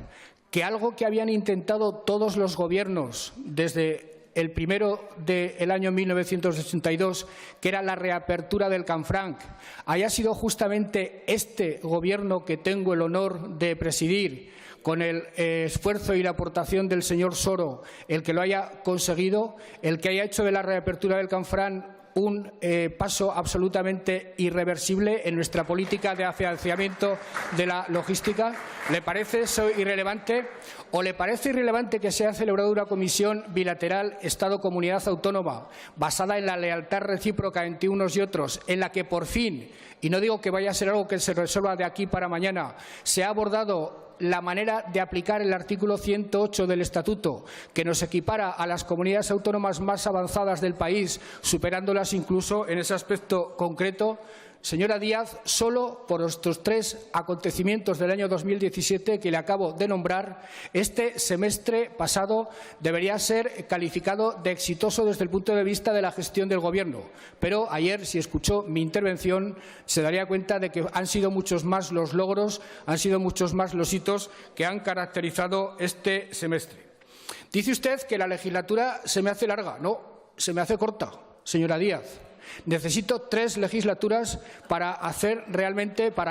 que algo que habían intentado todos los gobiernos desde el primero del año 1982, que era la reapertura del Canfranc, haya sido justamente este Gobierno que tengo el honor de presidir, con el esfuerzo y la aportación del señor Soro, el que lo haya conseguido, el que haya hecho de la reapertura del Canfranc un paso absolutamente irreversible en nuestra política de financiamiento de la logística? ¿Le parece eso irrelevante? ¿O le parece irrelevante que se haya celebrado una comisión bilateral Estado-Comunidad Autónoma basada en la lealtad recíproca entre unos y otros, en la que por fin, y no digo que vaya a ser algo que se resuelva de aquí para mañana, se ha abordado la manera de aplicar el artículo 108 del Estatuto, que nos equipara a las comunidades autónomas más avanzadas del país, superándolas incluso en ese aspecto concreto? Señora Díaz, solo por estos 3 acontecimientos del año 2017 que le acabo de nombrar, este semestre pasado debería ser calificado de exitoso desde el punto de vista de la gestión del Gobierno. Pero ayer, si escuchó mi intervención, se daría cuenta de que han sido muchos más los logros, han sido muchos más los hitos que han caracterizado este semestre. Dice usted que la legislatura se me hace larga. No, se me hace corta, señora Díaz. Necesito 3 legislaturas para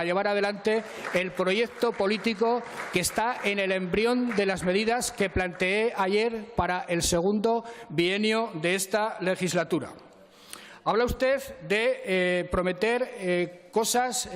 llevar adelante el proyecto político que está en el embrión de las medidas que planteé ayer para el segundo bienio de esta legislatura. Habla usted de prometer cosas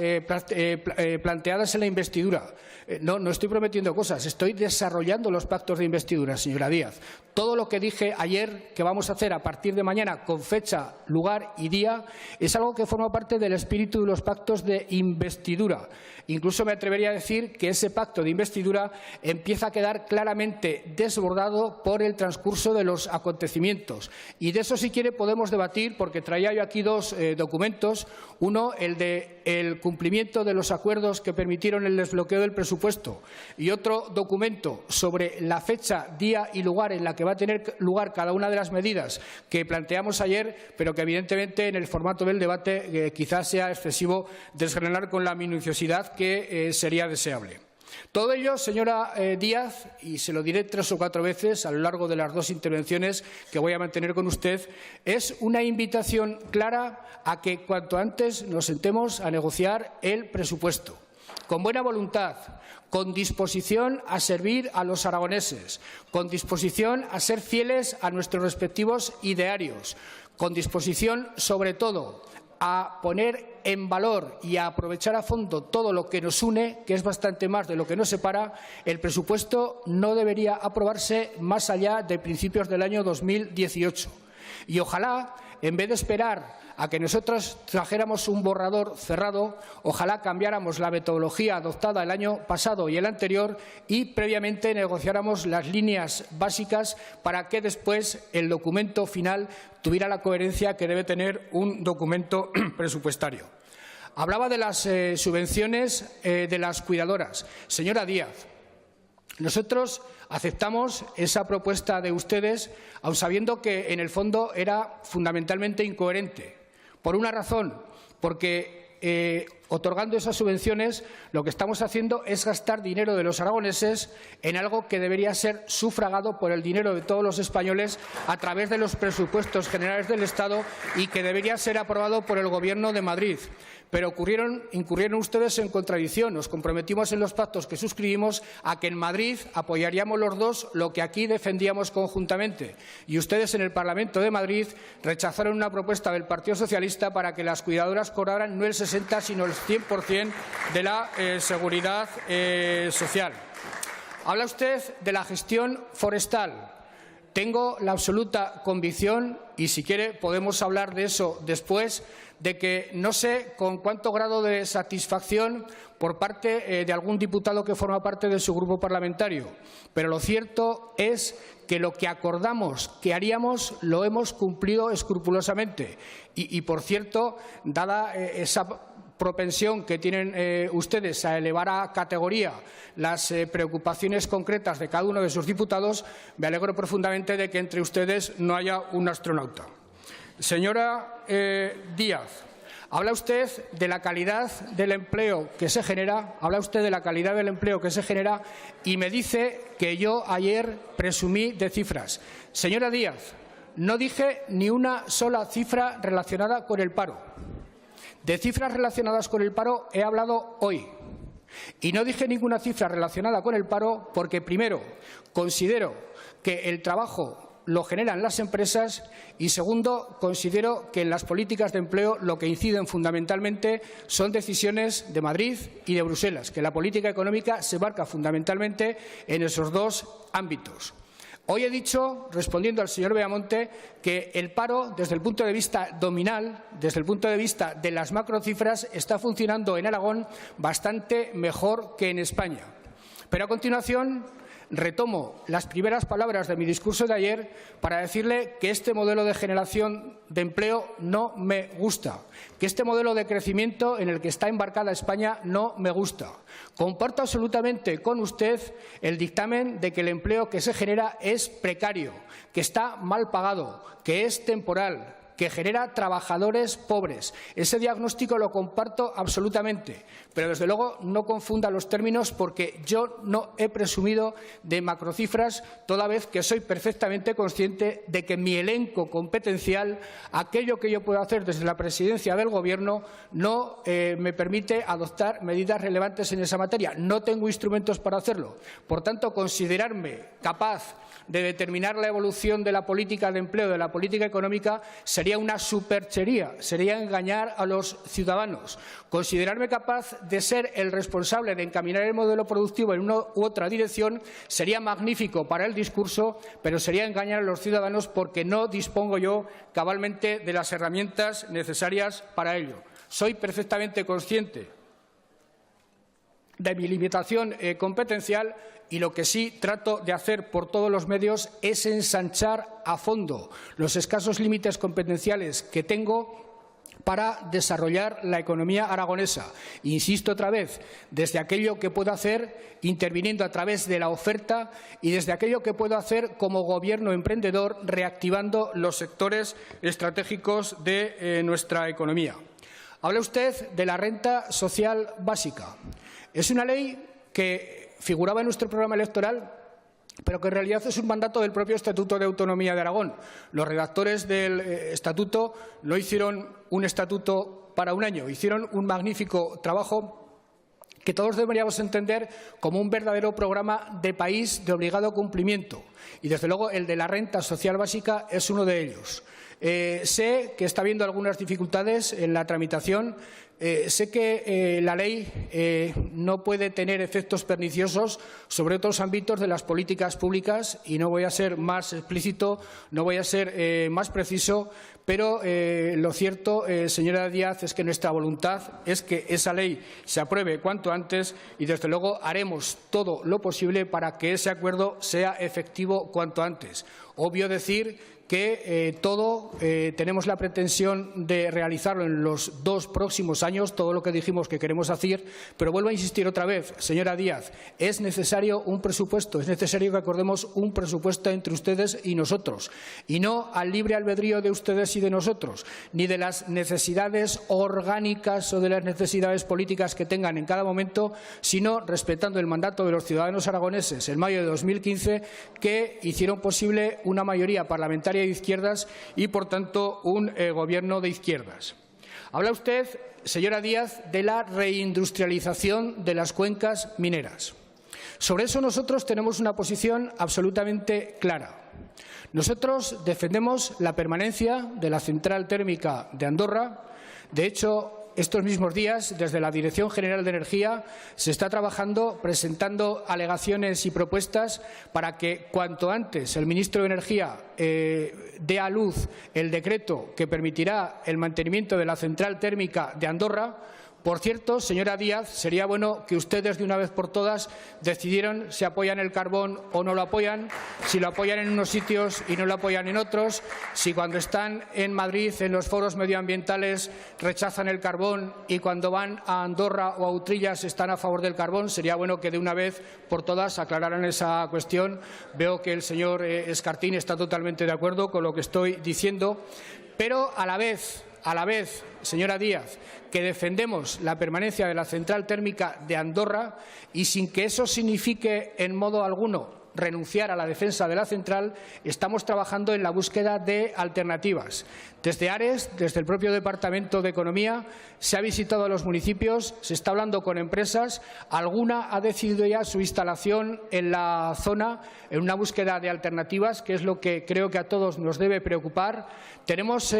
planteadas en la investidura. No estoy prometiendo cosas, estoy desarrollando los pactos de investidura, señora Díaz. Todo lo que dije ayer que vamos a hacer a partir de mañana con fecha, lugar y día es algo que forma parte del espíritu de los pactos de investidura. Incluso me atrevería a decir que ese pacto de investidura empieza a quedar claramente desbordado por el transcurso de los acontecimientos. Y de eso, si quiere, podemos debatir, porque traía yo aquí dos documentos. Uno, el del cumplimiento de los acuerdos que permitieron el desbloqueo del presupuesto, y otro documento sobre la fecha, día y lugar en la que va a tener lugar cada una de las medidas que planteamos ayer, pero que evidentemente en el formato del debate quizás sea excesivo desgranar con la minuciosidad que sería deseable. Todo ello, señora Díaz, y se lo diré 3 o 4 veces a lo largo de las 2 intervenciones que voy a mantener con usted, es una invitación clara a que cuanto antes nos sentemos a negociar el presupuesto, con buena voluntad, con disposición a servir a los aragoneses, con disposición a ser fieles a nuestros respectivos idearios, con disposición, sobre todo, a poner en valor y a aprovechar a fondo todo lo que nos une, que es bastante más de lo que nos separa. El presupuesto no debería aprobarse más allá de principios del año 2018. Y ojalá, en vez de esperar a que nosotros trajéramos un borrador cerrado, ojalá cambiáramos la metodología adoptada el año pasado y el anterior y previamente negociáramos las líneas básicas para que después el documento final tuviera la coherencia que debe tener un documento presupuestario. Hablaba de las subvenciones de las cuidadoras. Señora Díaz, nosotros aceptamos esa propuesta de ustedes, aun sabiendo que en el fondo era fundamentalmente incoherente. Por una razón, porque otorgando esas subvenciones lo que estamos haciendo es gastar dinero de los aragoneses en algo que debería ser sufragado por el dinero de todos los españoles a través de los presupuestos generales del Estado y que debería ser aprobado por el Gobierno de Madrid. Pero incurrieron ustedes en contradicción. Nos comprometimos en los pactos que suscribimos a que en Madrid apoyaríamos los dos lo que aquí defendíamos conjuntamente. Y ustedes en el Parlamento de Madrid rechazaron una propuesta del Partido Socialista para que las cuidadoras cobraran no el 60, sino el 100% de la seguridad social. Habla usted de la gestión forestal. Tengo la absoluta convicción, y si quiere podemos hablar de eso después, de que no sé con cuánto grado de satisfacción por parte de algún diputado que forma parte de su grupo parlamentario, pero lo cierto es que lo que acordamos que haríamos lo hemos cumplido escrupulosamente. Y por cierto, dada esa propensión que tienen ustedes a elevar a categoría las preocupaciones concretas de cada uno de sus diputados, me alegro profundamente de que entre ustedes no haya un astronauta. Señora Díaz, habla usted de la calidad del empleo que se genera, y me dice que yo ayer presumí de cifras. Señora Díaz, no dije ni una sola cifra relacionada con el paro. De cifras relacionadas con el paro he hablado hoy. Y no dije ninguna cifra relacionada con el paro porque, primero, considero que el trabajo lo generan las empresas y, segundo, considero que en las políticas de empleo lo que inciden fundamentalmente son decisiones de Madrid y de Bruselas, que la política económica se marca fundamentalmente en esos dos ámbitos. Hoy he dicho, respondiendo al señor Beamonte, que el paro, desde el punto de vista nominal, desde el punto de vista de las macrocifras, está funcionando en Aragón bastante mejor que en España. Pero a continuación retomo las primeras palabras de mi discurso de ayer para decirle que este modelo de generación de empleo no me gusta, que este modelo de crecimiento en el que está embarcada España no me gusta. Comparto absolutamente con usted el dictamen de que el empleo que se genera es precario, que está mal pagado, que es temporal, que genera trabajadores pobres. Ese diagnóstico lo comparto absolutamente, pero desde luego no confunda los términos porque yo no he presumido de macrocifras, toda vez que soy perfectamente consciente de que mi elenco competencial, aquello que yo puedo hacer desde la presidencia del Gobierno, no me permite adoptar medidas relevantes en esa materia. No tengo instrumentos para hacerlo. Por tanto, considerarme capaz de determinar la evolución de la política de empleo, de la política económica, sería sería una superchería, sería engañar a los ciudadanos. Considerarme capaz de ser el responsable de encaminar el modelo productivo en una u otra dirección sería magnífico para el discurso, pero sería engañar a los ciudadanos porque no dispongo yo cabalmente de las herramientas necesarias para ello. Soy perfectamente consciente de mi limitación competencial y lo que sí trato de hacer por todos los medios es ensanchar a fondo los escasos límites competenciales que tengo para desarrollar la economía aragonesa. Insisto otra vez, desde aquello que puedo hacer interviniendo a través de la oferta y desde aquello que puedo hacer como Gobierno emprendedor reactivando los sectores estratégicos de nuestra economía. Habla usted de la renta social básica. Es una ley que figuraba en nuestro programa electoral, pero que en realidad es un mandato del propio Estatuto de Autonomía de Aragón. Los redactores del Estatuto no hicieron un estatuto para un año, hicieron un magnífico trabajo que todos deberíamos entender como un verdadero programa de país de obligado cumplimiento. Y, desde luego, el de la renta social básica es uno de ellos. Sé que está habiendo algunas dificultades en la tramitación. Sé que la ley no puede tener efectos perniciosos sobre otros ámbitos de las políticas públicas y no voy a ser más explícito, no voy a ser más preciso, pero lo cierto, señora Díaz, es que nuestra voluntad es que esa ley se apruebe cuanto antes y, desde luego, haremos todo lo posible para que ese acuerdo sea efectivo cuanto antes. Obvio decir que tenemos la pretensión de realizarlo en los 2 próximos años, todo lo que dijimos que queremos hacer, pero vuelvo a insistir otra vez, señora Díaz, es necesario un presupuesto, es necesario que acordemos un presupuesto entre ustedes y nosotros, y no al libre albedrío de ustedes y de nosotros, ni de las necesidades orgánicas o de las necesidades políticas que tengan en cada momento, sino respetando el mandato de los ciudadanos aragoneses en mayo de 2015, que hicieron posible una mayoría parlamentaria de izquierdas y, por tanto, un Gobierno de izquierdas. Habla usted, señora Díaz, de la reindustrialización de las cuencas mineras. Sobre eso nosotros tenemos una posición absolutamente clara. Nosotros defendemos la permanencia de la central térmica de Andorra. De hecho, estos mismos días, desde la Dirección General de Energía, se está trabajando, presentando alegaciones y propuestas para que cuanto antes el ministro de Energía dé a luz el decreto que permitirá el mantenimiento de la central térmica de Andorra. Por cierto, señora Díaz, sería bueno que ustedes de una vez por todas decidieran si apoyan el carbón o no lo apoyan, si lo apoyan en unos sitios y no lo apoyan en otros, si cuando están en Madrid en los foros medioambientales rechazan el carbón y cuando van a Andorra o a Utrillas están a favor del carbón. Sería bueno que de una vez por todas aclararan esa cuestión. Veo que el señor Escartín está totalmente de acuerdo con lo que estoy diciendo, pero a la vez, señora Díaz, que defendemos la permanencia de la central térmica de Andorra y sin que eso signifique en modo alguno renunciar a la defensa de la central, estamos trabajando en la búsqueda de alternativas. Desde Ares, desde el propio Departamento de Economía, se ha visitado a los municipios, se está hablando con empresas, alguna ha decidido ya su instalación en la zona en una búsqueda de alternativas, que es lo que creo que a todos nos debe preocupar. Tenemos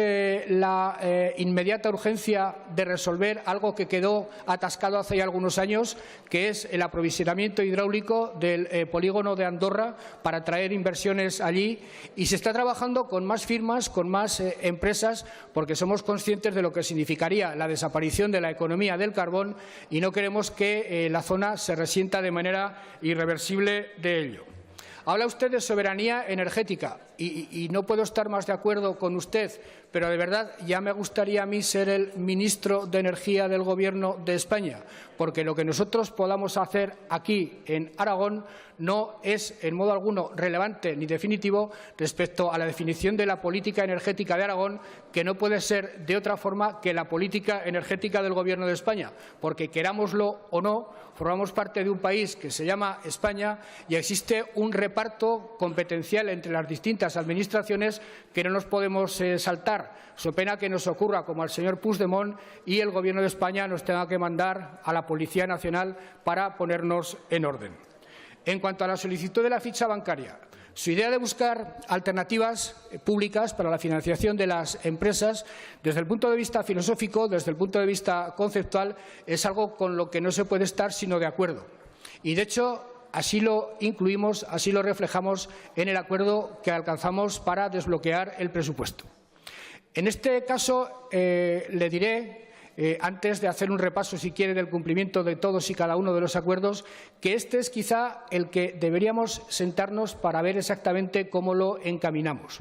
la inmediata urgencia de resolver algo que quedó atascado hace ya algunos años, que es el aprovisionamiento hidráulico del polígono de Andorra para traer inversiones allí, y se está trabajando con más firmas, con más empresas, porque somos conscientes de lo que significaría la desaparición de la economía del carbón y no queremos que la zona se resienta de manera irreversible de ello. Habla usted de soberanía energética y no puedo estar más de acuerdo con usted, pero de verdad ya me gustaría a mí ser el ministro de Energía del Gobierno de España, porque lo que nosotros podamos hacer aquí en Aragón no es en modo alguno relevante ni definitivo respecto a la definición de la política energética de Aragón, que no puede ser de otra forma que la política energética del Gobierno de España, porque querámoslo o no, formamos parte de un país que se llama España y existe un reparto competencial entre las distintas administraciones que no nos podemos saltar, so pena que nos ocurra como al señor Puigdemont y el Gobierno de España nos tenga que mandar a la Policía Nacional para ponernos en orden. En cuanto a la solicitud de la ficha bancaria, Su idea de buscar alternativas públicas para la financiación de las empresas, desde el punto de vista filosófico, desde el punto de vista conceptual, es algo con lo que no se puede estar sino de acuerdo. Y, de hecho, así lo incluimos, así lo reflejamos en el acuerdo que alcanzamos para desbloquear el presupuesto. En este caso, le diré, antes de hacer un repaso, si quiere, del cumplimiento de todos y cada uno de los acuerdos, que este es quizá el que deberíamos sentarnos para ver exactamente cómo lo encaminamos.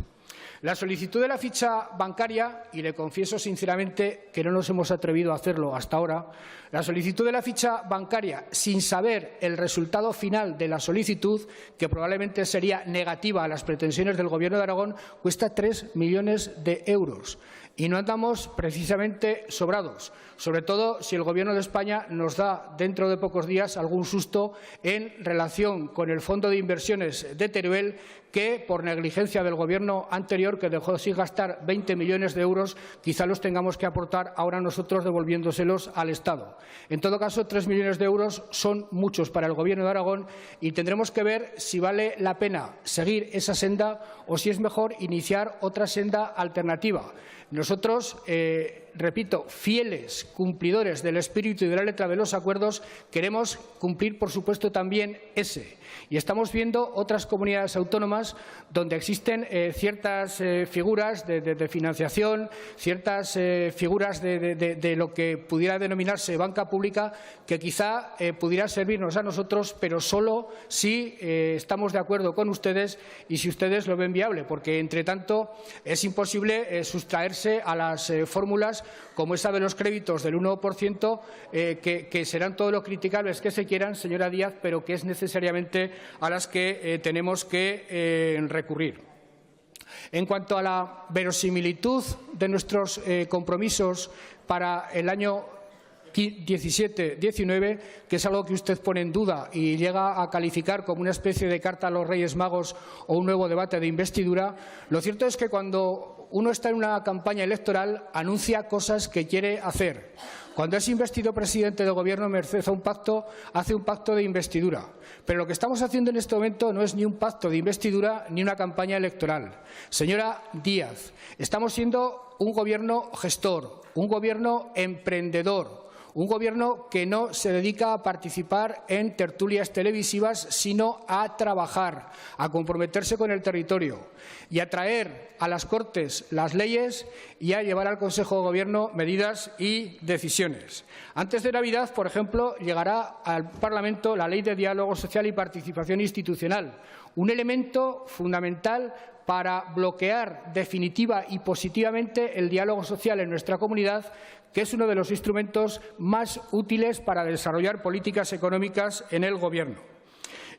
La solicitud de la ficha bancaria, y le confieso sinceramente que no nos hemos atrevido a hacerlo hasta ahora, la solicitud de la ficha bancaria sin saber el resultado final de la solicitud, que probablemente sería negativa a las pretensiones del Gobierno de Aragón, cuesta 3 millones de euros. Y no andamos precisamente sobrados, sobre todo si el Gobierno de España nos da dentro de pocos días algún susto en relación con el Fondo de Inversiones de Teruel, que por negligencia del Gobierno anterior, que dejó sin gastar 20 millones de euros, quizá los tengamos que aportar ahora nosotros devolviéndoselos al Estado. En todo caso, 3 millones de euros son muchos para el Gobierno de Aragón y tendremos que ver si vale la pena seguir esa senda o si es mejor iniciar otra senda alternativa. Nosotros, repito, fieles cumplidores del espíritu y de la letra de los acuerdos, queremos cumplir, por supuesto, también ese. Y estamos viendo otras comunidades autónomas donde existen ciertas figuras de financiación, ciertas figuras de lo que pudiera denominarse banca pública, que quizá pudiera servirnos a nosotros, pero solo si estamos de acuerdo con ustedes y si ustedes lo ven viable, porque, entre tanto, es imposible sustraerse a las fórmulas como esa de los créditos del 1%, que serán todo lo criticables que se quieran, señora Díaz, pero que es necesariamente a las que tenemos que recurrir. En cuanto a la verosimilitud de nuestros compromisos para el año 17-19, que es algo que usted pone en duda y llega a calificar como una especie de carta a los Reyes Magos o un nuevo debate de investidura, lo cierto es que cuando uno está en una campaña electoral anuncia cosas que quiere hacer. Cuando es investido presidente del Gobierno merced a un pacto, hace un pacto de investidura. Pero lo que estamos haciendo en este momento no es ni un pacto de investidura ni una campaña electoral. Señora Díaz, estamos siendo un Gobierno gestor, un Gobierno emprendedor, un Gobierno que no se dedica a participar en tertulias televisivas, sino a trabajar, a comprometerse con el territorio y a traer a las Cortes las leyes y a llevar al Consejo de Gobierno medidas y decisiones. Antes de Navidad, por ejemplo, llegará al Parlamento la Ley de Diálogo Social y Participación Institucional, un elemento fundamental para bloquear definitiva y positivamente el diálogo social en nuestra comunidad, que es uno de los instrumentos más útiles para desarrollar políticas económicas en el Gobierno.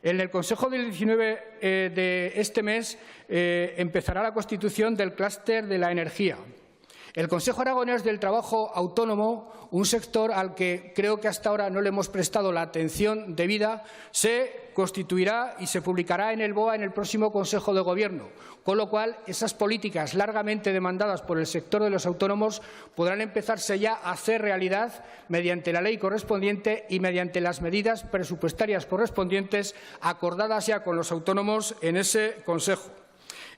En el Consejo del 19 de este mes empezará la constitución del clúster de la energía. El Consejo Aragonés del Trabajo Autónomo, un sector al que creo que hasta ahora no le hemos prestado la atención debida, se constituirá y se publicará en el BOA en el próximo Consejo de Gobierno, con lo cual esas políticas largamente demandadas por el sector de los autónomos podrán empezarse ya a hacer realidad mediante la ley correspondiente y mediante las medidas presupuestarias correspondientes acordadas ya con los autónomos en ese Consejo.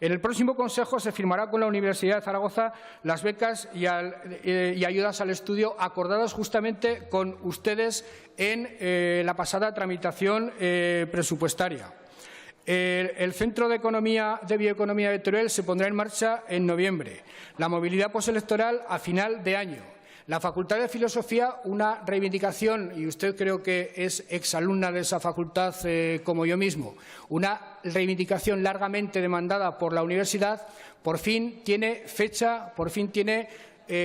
En el próximo Consejo se firmará con la Universidad de Zaragoza las becas y ayudas al estudio acordadas justamente con ustedes en la pasada tramitación presupuestaria. El Centro de Bioeconomía de Teruel se pondrá en marcha en noviembre. La movilidad postelectoral a final de año. La Facultad de Filosofía, una reivindicación, y usted creo que es exalumna de esa facultad como yo mismo, una reivindicación largamente demandada por la universidad, por fin tiene fecha, por fin tiene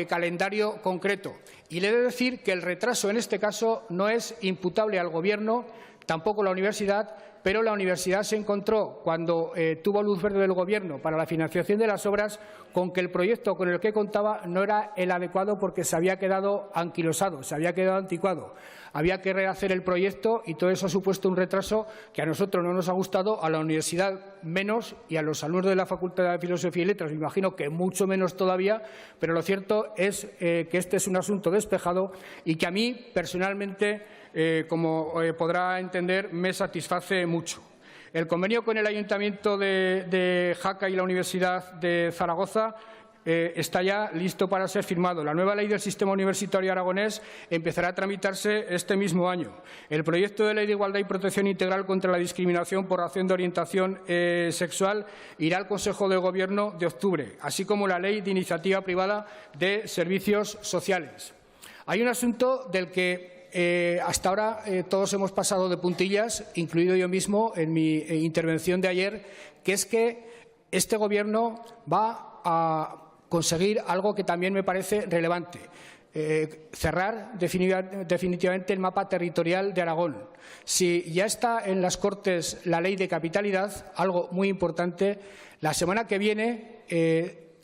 calendario concreto. Y le he de decir que el retraso en este caso no es imputable al Gobierno, tampoco a la universidad, pero la universidad se encontró, cuando tuvo luz verde del Gobierno para la financiación de las obras, con que el proyecto con el que contaba no era el adecuado porque se había quedado anquilosado, se había quedado anticuado. Había que rehacer el proyecto y todo eso ha supuesto un retraso que a nosotros no nos ha gustado, a la universidad menos y a los alumnos de la Facultad de Filosofía y Letras, me imagino que mucho menos todavía, pero lo cierto es que este es un asunto despejado y que a mí personalmente, como podrá entender, me satisface mucho. El convenio con el Ayuntamiento de Jaca y la Universidad de Zaragoza está ya listo para ser firmado. La nueva ley del sistema universitario aragonés empezará a tramitarse este mismo año. El proyecto de ley de igualdad y protección integral contra la discriminación por razón de orientación sexual irá al Consejo de Gobierno de octubre, así como la ley de iniciativa privada de servicios sociales. Hay un asunto del que hasta ahora todos hemos pasado de puntillas, incluido yo mismo en mi intervención de ayer, que es que este Gobierno va a conseguir algo que también me parece relevante, cerrar definitivamente el mapa territorial de Aragón. Si ya está en las Cortes la ley de capitalidad, algo muy importante, la semana que viene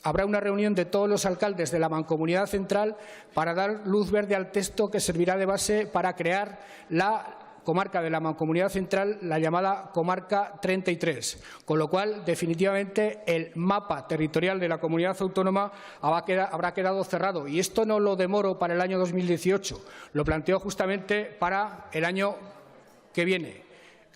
habrá una reunión de todos los alcaldes de la Mancomunidad Central para dar luz verde al texto que servirá de base para crear la comarca de la Mancomunidad Central, la llamada Comarca 33, con lo cual, definitivamente, el mapa territorial de la comunidad autónoma habrá quedado cerrado. Y esto no lo demoro para el año 2018, lo planteo justamente para el año que viene,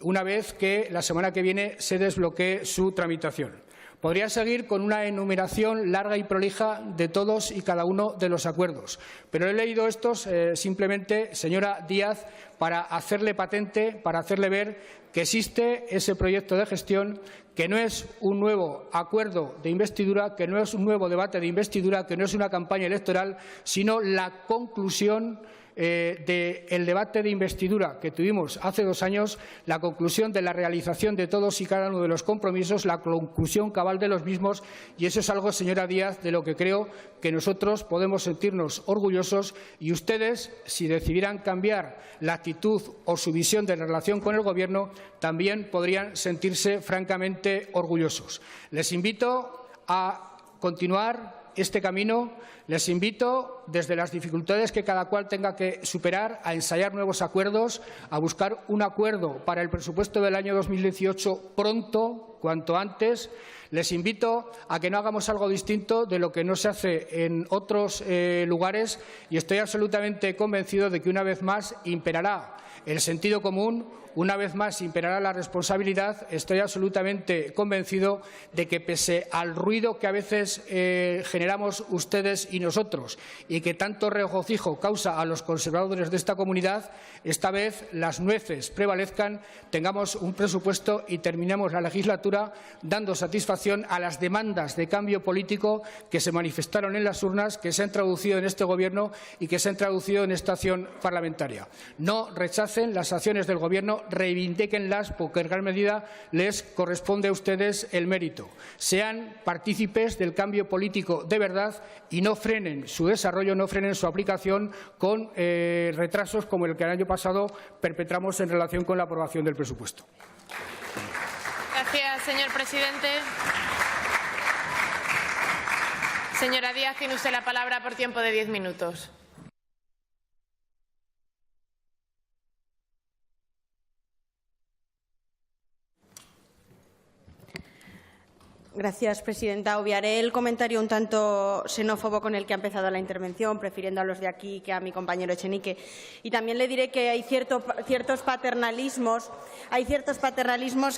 una vez que la semana que viene se desbloquee su tramitación. Podría seguir con una enumeración larga y prolija de todos y cada uno de los acuerdos, pero he leído estos simplemente, señora Díaz, para hacerle patente, para hacerle ver que existe ese proyecto de gestión, que no es un nuevo acuerdo de investidura, que no es un nuevo debate de investidura, que no es una campaña electoral, sino la conclusión del debate de investidura que tuvimos hace 2 años, la conclusión de la realización de todos y cada uno de los compromisos, la conclusión cabal de los mismos, y eso es algo, señora Díaz, de lo que creo que nosotros podemos sentirnos orgullosos, y ustedes, si decidieran cambiar la actitud o su visión de la relación con el Gobierno, también podrían sentirse francamente orgullosos. Les invito a continuar este camino. Les invito, desde las dificultades que cada cual tenga que superar, a ensayar nuevos acuerdos, a buscar un acuerdo para el presupuesto del año 2018 pronto, cuanto antes. Les invito a que no hagamos algo distinto de lo que no se hace en otros lugares, y estoy absolutamente convencido de que una vez más imperará el sentido común, una vez más imperará la responsabilidad. Estoy absolutamente convencido de que, pese al ruido que a veces generamos ustedes y nosotros, y que tanto regocijo causa a los conservadores de esta comunidad, esta vez las nueces prevalezcan, tengamos un presupuesto y terminemos la legislatura dando satisfacción a las demandas de cambio político que se manifestaron en las urnas, que se han traducido en este Gobierno y que se han traducido en esta acción parlamentaria. No rechacen las acciones del Gobierno, reivindíquenlas, porque en gran medida les corresponde a ustedes el mérito. Sean partícipes del cambio político de verdad y no frenen su desarrollo, no frenen su aplicación con retrasos como el que el año pasado perpetramos en relación con la aprobación del presupuesto. Gracias, señor presidente. Señora Díaz, tiene usted la palabra por tiempo de 10 minutos. Gracias, presidenta. Obviaré el comentario un tanto xenófobo con el que ha empezado la intervención, prefiriendo a los de aquí que a mi compañero Echenique. Y también le diré que hay ciertos paternalismos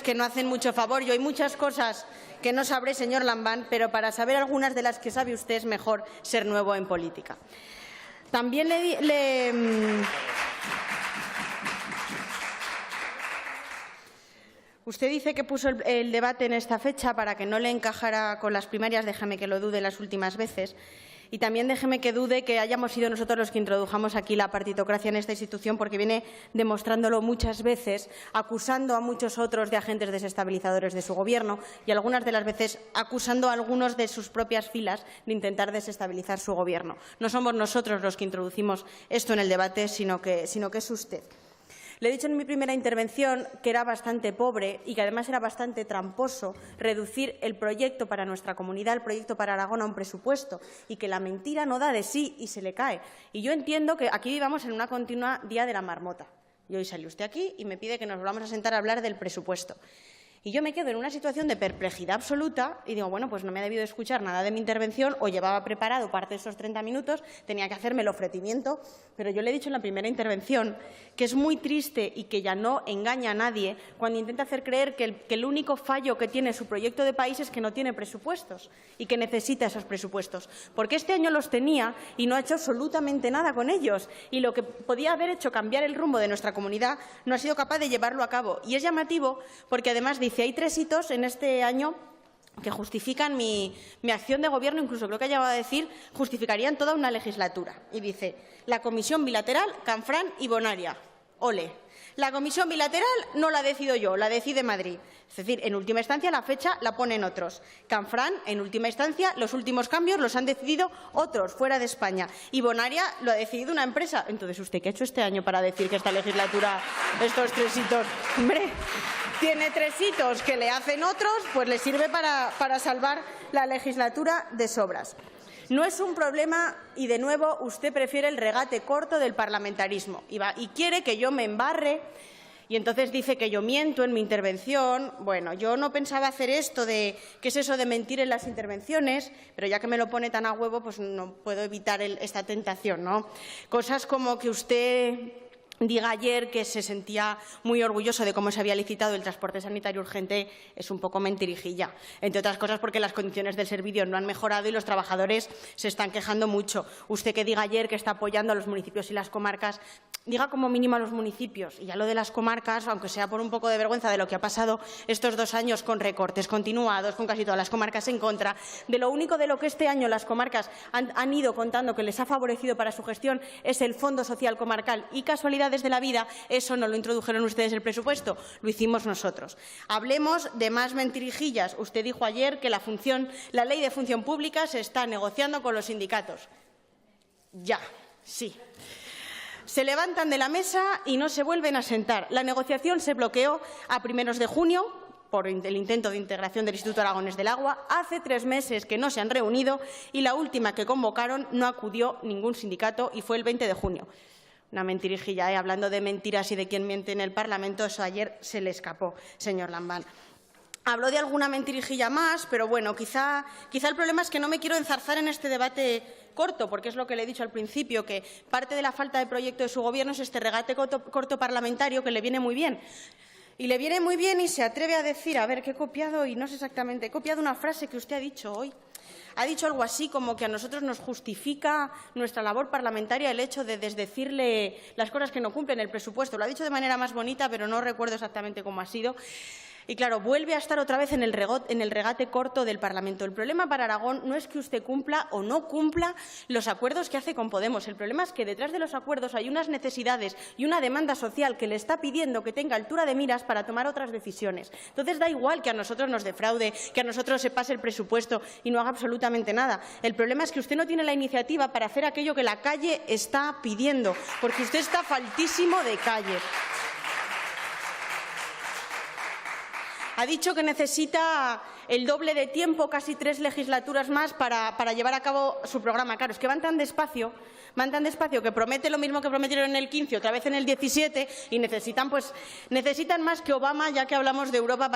que no hacen mucho favor. Yo hay muchas cosas que no sabré, señor Lambán, pero para saber algunas de las que sabe usted es mejor ser nuevo en política. También Usted dice que puso el debate en esta fecha para que no le encajara con las primarias. Déjeme que lo dude las últimas veces. Y también déjeme que dude que hayamos sido nosotros los que introdujamos aquí la partitocracia en esta institución, porque viene demostrándolo muchas veces, acusando a muchos otros de agentes desestabilizadores de su Gobierno y algunas de las veces acusando a algunos de sus propias filas de intentar desestabilizar su Gobierno. No somos nosotros los que introducimos esto en el debate, sino que es usted. Le he dicho en mi primera intervención que era bastante pobre y que además era bastante tramposo reducir el proyecto para nuestra comunidad, el proyecto para Aragón, a un presupuesto, y que la mentira no da de sí y se le cae. Y yo entiendo que aquí vivamos en una continua día de la marmota. Y hoy sale usted aquí y me pide que nos volvamos a sentar a hablar del presupuesto. Y yo me quedo en una situación de perplejidad absoluta y digo, bueno, pues no me ha debido escuchar nada de mi intervención o llevaba preparado parte de esos 30 minutos, tenía que hacerme el ofrecimiento, pero yo le he dicho en la primera intervención que es muy triste y que ya no engaña a nadie cuando intenta hacer creer que el único fallo que tiene su proyecto de país es que no tiene presupuestos y que necesita esos presupuestos. Porque este año los tenía y no ha hecho absolutamente nada con ellos. Y lo que podía haber hecho cambiar el rumbo de nuestra comunidad no ha sido capaz de llevarlo a cabo. Y es llamativo porque además dice, hay 3 hitos en este año que justifican mi acción de gobierno, incluso creo que ha llegado a decir, justificarían toda una legislatura. Y dice, la comisión bilateral, Canfrán y Bonaria. Ole. La comisión bilateral no la decido yo, la decide Madrid. Es decir, en última instancia la fecha la ponen otros. Canfrán, en última instancia, los últimos cambios los han decidido otros, fuera de España. Y Bonaria lo ha decidido una empresa. Entonces, ¿usted qué ha hecho este año para decir que esta legislatura, estos 3 hitos, hombre, tiene 3 hitos que le hacen otros, pues le sirve para salvar la legislatura de sobras? No es un problema y, de nuevo, usted prefiere el regate corto del parlamentarismo y quiere que yo me embarre y entonces dice que yo miento en mi intervención. Bueno, yo no pensaba hacer esto de ¿qué es eso de mentir en las intervenciones? Pero ya que me lo pone tan a huevo, pues no puedo evitar esta tentación, ¿no? Cosas como que usted diga ayer que se sentía muy orgulloso de cómo se había licitado el transporte sanitario urgente es un poco mentirijilla, entre otras cosas porque las condiciones del servicio no han mejorado y los trabajadores se están quejando mucho. Usted que diga ayer que está apoyando a los municipios y las comarcas, diga como mínimo a los municipios, y ya lo de las comarcas, aunque sea por un poco de vergüenza de lo que ha pasado estos 2 años con recortes continuados, con casi todas las comarcas en contra, de lo único de lo que este año las comarcas han ido contando que les ha favorecido para su gestión es el Fondo Social Comarcal y casualidades de la vida, eso no lo introdujeron ustedes en el presupuesto, lo hicimos nosotros. Hablemos de más mentirijillas. Usted dijo ayer que la Ley de Función Pública se está negociando con los sindicatos. Ya, sí. Se levantan de la mesa y no se vuelven a sentar. La negociación se bloqueó a primeros de junio por el intento de integración del Instituto Aragonés del Agua. Hace 3 meses que no se han reunido y la última que convocaron no acudió ningún sindicato y fue el 20 de junio. Una mentirijilla, hablando de mentiras y de quién miente en el Parlamento, eso ayer se le escapó, señor Lambán. Habló de alguna mentirijilla más, pero bueno, quizá el problema es que no me quiero enzarzar en este debate corto, porque es lo que le he dicho al principio, que parte de la falta de proyecto de su Gobierno es este regate corto parlamentario que le viene muy bien. Y le viene muy bien y se atreve a decir, a ver, que he copiado y no sé exactamente, he copiado una frase que usted ha dicho hoy. Ha dicho algo así como que a nosotros nos justifica nuestra labor parlamentaria el hecho de desdecirle las cosas que no cumplen el presupuesto. Lo ha dicho de manera más bonita, pero no recuerdo exactamente cómo ha sido. Y claro, vuelve a estar otra vez en el regate corto del Parlamento. El problema para Aragón no es que usted cumpla o no cumpla los acuerdos que hace con Podemos. El problema es que detrás de los acuerdos hay unas necesidades y una demanda social que le está pidiendo que tenga altura de miras para tomar otras decisiones. Entonces, da igual que a nosotros nos defraude, que a nosotros se pase el presupuesto y no haga absolutamente nada. El problema es que usted no tiene la iniciativa para hacer aquello que la calle está pidiendo, porque usted está faltísimo de calle. Ha dicho que necesita el doble de tiempo, casi 3 legislaturas más, para llevar a cabo su programa. Claro, es que van tan despacio que promete lo mismo que prometieron en el 15, otra vez en el 17, y necesitan más que Obama, ya que hablamos de Europa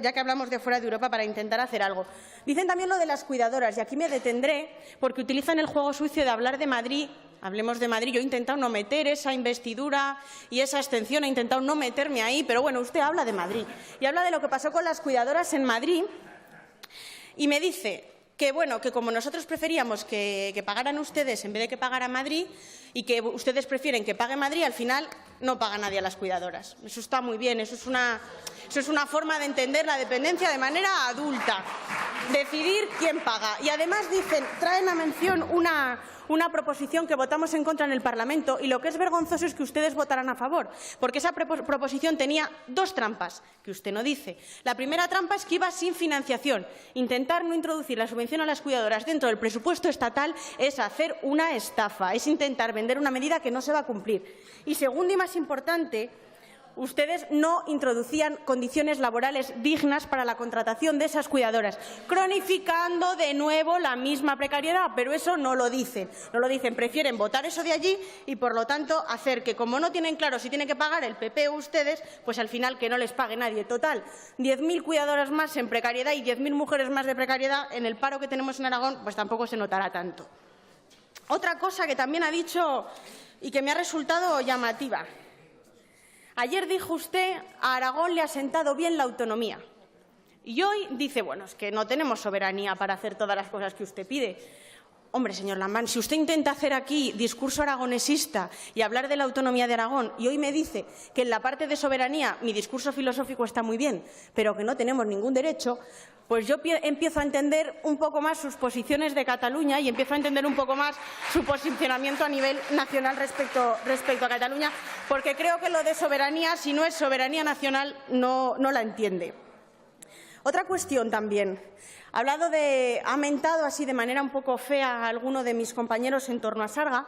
ya que hablamos de fuera de Europa, para intentar hacer algo. Dicen también lo de las cuidadoras, y aquí me detendré porque utilizan el juego sucio de hablar de Madrid. Hablemos de Madrid. Yo he intentado no meter esa investidura y esa abstención, he intentado no meterme ahí, pero bueno, usted habla de Madrid y habla de lo que pasó con las cuidadoras en Madrid y me dice que, bueno, que como nosotros preferíamos que pagaran ustedes en vez de que pagara Madrid y que ustedes prefieren que pague Madrid, al final no paga nadie a las cuidadoras. Eso está muy bien, eso es una forma de entender la dependencia de manera adulta, decidir quién paga. Y además traen a mención una proposición que votamos en contra en el Parlamento y lo que es vergonzoso es que ustedes votarán a favor, porque esa proposición tenía 2 trampas que usted no dice. La primera trampa es que iba sin financiación. Intentar no introducir la subvención a las cuidadoras dentro del presupuesto estatal es hacer una estafa, es intentar vender una medida que no se va a cumplir. Y segundo y más importante, ustedes no introducían condiciones laborales dignas para la contratación de esas cuidadoras, cronificando de nuevo la misma precariedad, pero eso no lo dicen. No lo dicen, prefieren votar eso de allí y, por lo tanto, hacer que, como no tienen claro si tienen que pagar el PP o ustedes, pues al final que no les pague nadie. Total, 10.000 cuidadoras más en precariedad y 10.000 mujeres más de precariedad en el paro que tenemos en Aragón, pues tampoco se notará tanto. Otra cosa que también ha dicho y que me ha resultado llamativa. Ayer dijo usted, a Aragón le ha sentado bien la autonomía. Y hoy dice, bueno, es que no tenemos soberanía para hacer todas las cosas que usted pide. Hombre, señor Lambán, si usted intenta hacer aquí discurso aragonesista y hablar de la autonomía de Aragón y hoy me dice que en la parte de soberanía mi discurso filosófico está muy bien, pero que no tenemos ningún derecho, pues yo empiezo a entender un poco más sus posiciones de Cataluña y empiezo a entender un poco más su posicionamiento a nivel nacional respecto a Cataluña, porque creo que lo de soberanía, si no es soberanía nacional, no la entiende. Otra cuestión también. Ha mentado así de manera un poco fea a alguno de mis compañeros en torno a Sarga.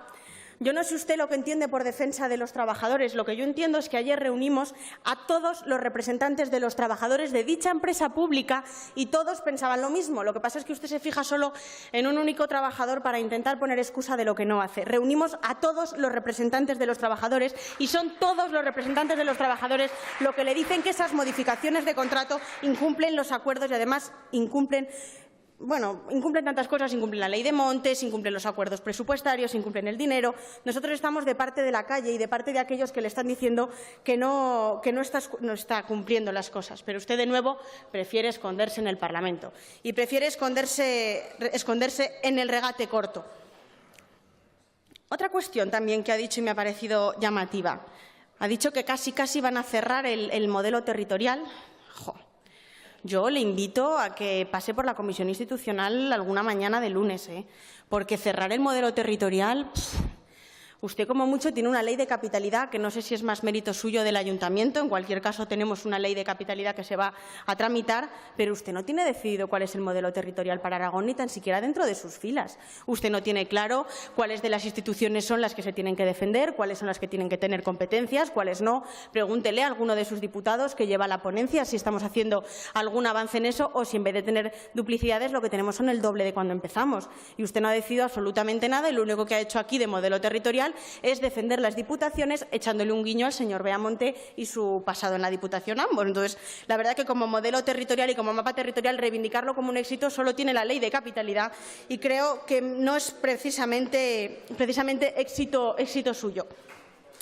Yo no sé usted lo que entiende por defensa de los trabajadores. Lo que yo entiendo es que ayer reunimos a todos los representantes de los trabajadores de dicha empresa pública y todos pensaban lo mismo. Lo que pasa es que usted se fija solo en un único trabajador para intentar poner excusa de lo que no hace. Reunimos a todos los representantes de los trabajadores y son todos los representantes de los trabajadores los que le dicen que esas modificaciones de contrato incumplen los acuerdos y además incumplen tantas cosas, incumplen la ley de montes, incumplen los acuerdos presupuestarios, incumplen el dinero. Nosotros estamos de parte de la calle y de parte de aquellos que le están diciendo que no está cumpliendo las cosas. Pero usted, de nuevo, prefiere esconderse en el Parlamento y prefiere esconderse en el regate corto. Otra cuestión también que ha dicho y me ha parecido llamativa. Ha dicho que casi van a cerrar el modelo territorial. Yo le invito a que pase por la Comisión Institucional alguna mañana de lunes, porque cerrar el modelo territorial, usted como mucho tiene una ley de capitalidad que no sé si es más mérito suyo del Ayuntamiento. En cualquier caso, tenemos una ley de capitalidad que se va a tramitar, pero usted no tiene decidido cuál es el modelo territorial para Aragón, ni tan siquiera dentro de sus filas. Usted no tiene claro cuáles de las instituciones son las que se tienen que defender, cuáles son las que tienen que tener competencias, cuáles no. Pregúntele a alguno de sus diputados que lleva la ponencia si estamos haciendo algún avance en eso o si, en vez de tener duplicidades, lo que tenemos son el doble de cuando empezamos. Y usted no ha decidido absolutamente nada y lo único que ha hecho aquí de modelo territorial es defender las diputaciones echándole un guiño al señor Beamonte y su pasado en la Diputación ambos. Entonces, la verdad que como modelo territorial y como mapa territorial reivindicarlo como un éxito solo tiene la ley de capitalidad y creo que no es precisamente éxito suyo.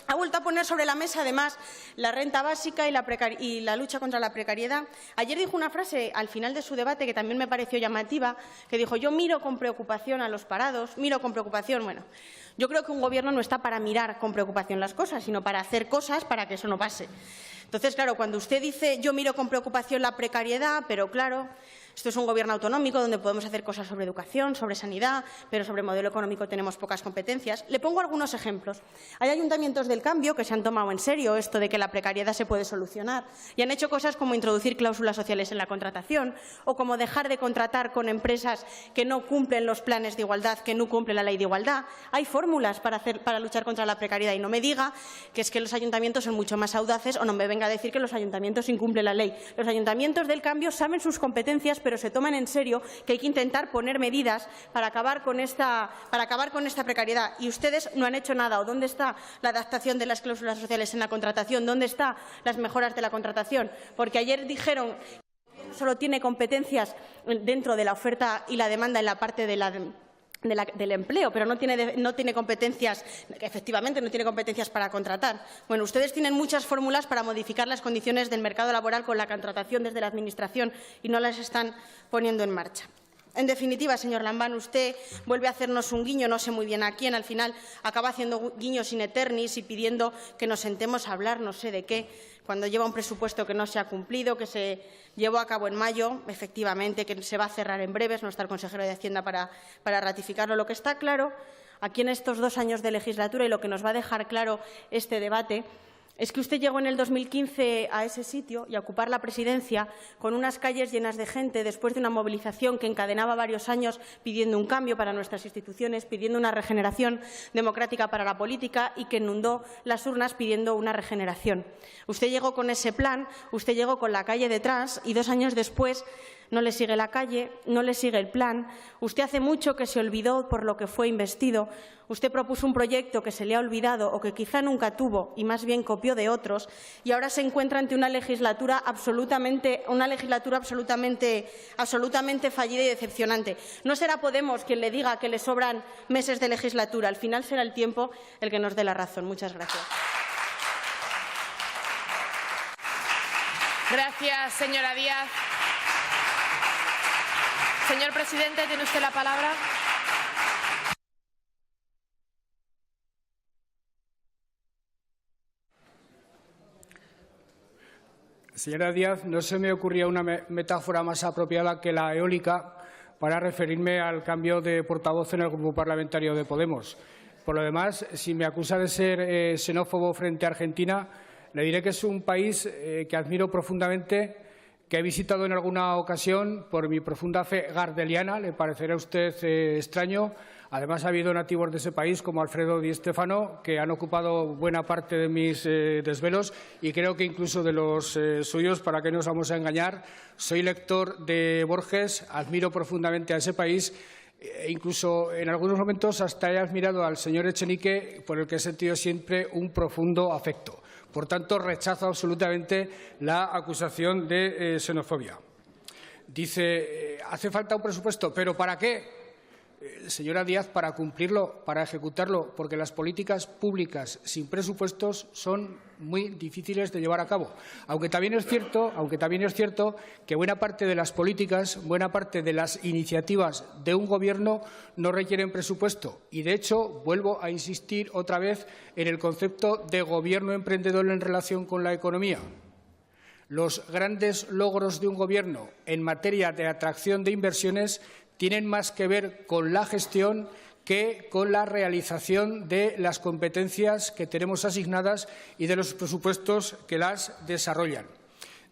Ha vuelto a poner sobre la mesa, además, la renta básica y la lucha contra la precariedad. Ayer dijo una frase al final de su debate que también me pareció llamativa, que dijo: yo miro con preocupación a los parados, miro con preocupación. Bueno, yo creo que un Gobierno no está para mirar con preocupación las cosas, sino para hacer cosas para que eso no pase. Entonces, claro, cuando usted dice yo miro con preocupación la precariedad, pero claro, esto es un Gobierno autonómico donde podemos hacer cosas sobre educación, sobre sanidad, pero sobre modelo económico tenemos pocas competencias. Le pongo algunos ejemplos. Hay ayuntamientos del cambio que se han tomado en serio esto de que la precariedad se puede solucionar y han hecho cosas como introducir cláusulas sociales en la contratación o como dejar de contratar con empresas que no cumplen los planes de igualdad, que no cumplen la ley de igualdad. Hay fórmulas para luchar contra la precariedad y no me diga que es que los ayuntamientos son mucho más audaces o no me venga a decir que los ayuntamientos incumplen la ley. Los ayuntamientos del cambio saben sus competencias, pero se toman en serio que hay que intentar poner medidas para acabar con esta precariedad. Y ustedes no han hecho nada. ¿O dónde está la adaptación de las cláusulas sociales en la contratación? ¿Dónde están las mejoras de la contratación? Porque ayer dijeron que solo tiene competencias dentro de la oferta y la demanda en la parte del empleo, pero no tiene competencias, efectivamente no tiene competencias para contratar. Bueno, ustedes tienen muchas fórmulas para modificar las condiciones del mercado laboral con la contratación desde la Administración y no las están poniendo en marcha. En definitiva, señor Lambán, usted vuelve a hacernos un guiño, no sé muy bien a quién, al final acaba haciendo guiños in eternis y pidiendo que nos sentemos a hablar no sé de qué, cuando lleva un presupuesto que no se ha cumplido, que se llevó a cabo en mayo, efectivamente, que se va a cerrar en breves, no está el consejero de Hacienda para ratificarlo. Lo que está claro aquí en estos 2 años de legislatura y lo que nos va a dejar claro este debate Es que usted llegó en el 2015 a ese sitio y a ocupar la presidencia con unas calles llenas de gente después de una movilización que encadenaba varios años pidiendo un cambio para nuestras instituciones, pidiendo una regeneración democrática para la política y que inundó las urnas pidiendo una regeneración. Usted llegó con ese plan, usted llegó con la calle detrás y 2 años después no le sigue la calle, no le sigue el plan. Usted hace mucho que se olvidó por lo que fue investido. Usted propuso un proyecto que se le ha olvidado o que quizá nunca tuvo y más bien copió de otros y ahora se encuentra ante una legislatura absolutamente fallida y decepcionante. No será Podemos quien le diga que le sobran meses de legislatura. Al final será el tiempo el que nos dé la razón. Muchas gracias. Gracias, señora Díaz. Señor presidente, tiene usted la palabra. Señora Díaz, no se me ocurría una metáfora más apropiada que la eólica para referirme al cambio de portavoz en el Grupo Parlamentario de Podemos. Por lo demás, si me acusa de ser xenófobo frente a Argentina, le diré que es un país que admiro profundamente, que he visitado en alguna ocasión por mi profunda fe gardeliana. Le parecerá a usted extraño. Además, ha habido nativos de ese país, como Alfredo Di Stéfano, que han ocupado buena parte de mis desvelos y creo que incluso de los suyos, para qué nos vamos a engañar. Soy lector de Borges, admiro profundamente a ese país e incluso en algunos momentos hasta he admirado al señor Echenique, por el que he sentido siempre un profundo afecto. Por tanto, rechazo absolutamente la acusación de xenofobia. Dice, hace falta un presupuesto, ¿pero para qué? Señora Díaz, para cumplirlo, para ejecutarlo, porque las políticas públicas sin presupuestos son muy difíciles de llevar a cabo. Aunque también es cierto que buena parte de las políticas, buena parte de las iniciativas de un Gobierno no requieren presupuesto. Y, de hecho, vuelvo a insistir otra vez en el concepto de gobierno emprendedor en relación con la economía. Los grandes logros de un Gobierno en materia de atracción de inversiones tienen más que ver con la gestión que con la realización de las competencias que tenemos asignadas y de los presupuestos que las desarrollan.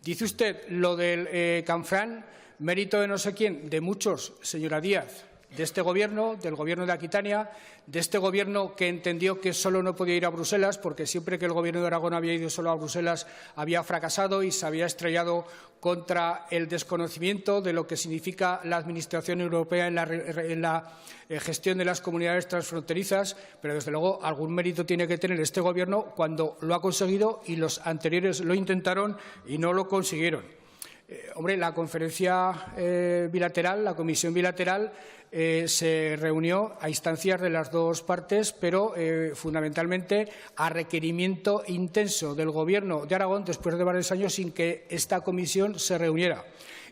Dice usted lo del Canfranc, mérito de no sé quién, de muchos, señora Díaz, de este Gobierno, del Gobierno de Aquitania, de este Gobierno que entendió que solo no podía ir a Bruselas, porque siempre que el Gobierno de Aragón había ido solo a Bruselas había fracasado y se había estrellado contra el desconocimiento de lo que significa la Administración europea en la gestión de las comunidades transfronterizas, pero desde luego algún mérito tiene que tener este Gobierno cuando lo ha conseguido y los anteriores lo intentaron y no lo consiguieron. Hombre, la conferencia bilateral, la comisión bilateral, se reunió a instancias de las dos partes, pero fundamentalmente a requerimiento intenso del Gobierno de Aragón después de varios años sin que esta comisión se reuniera.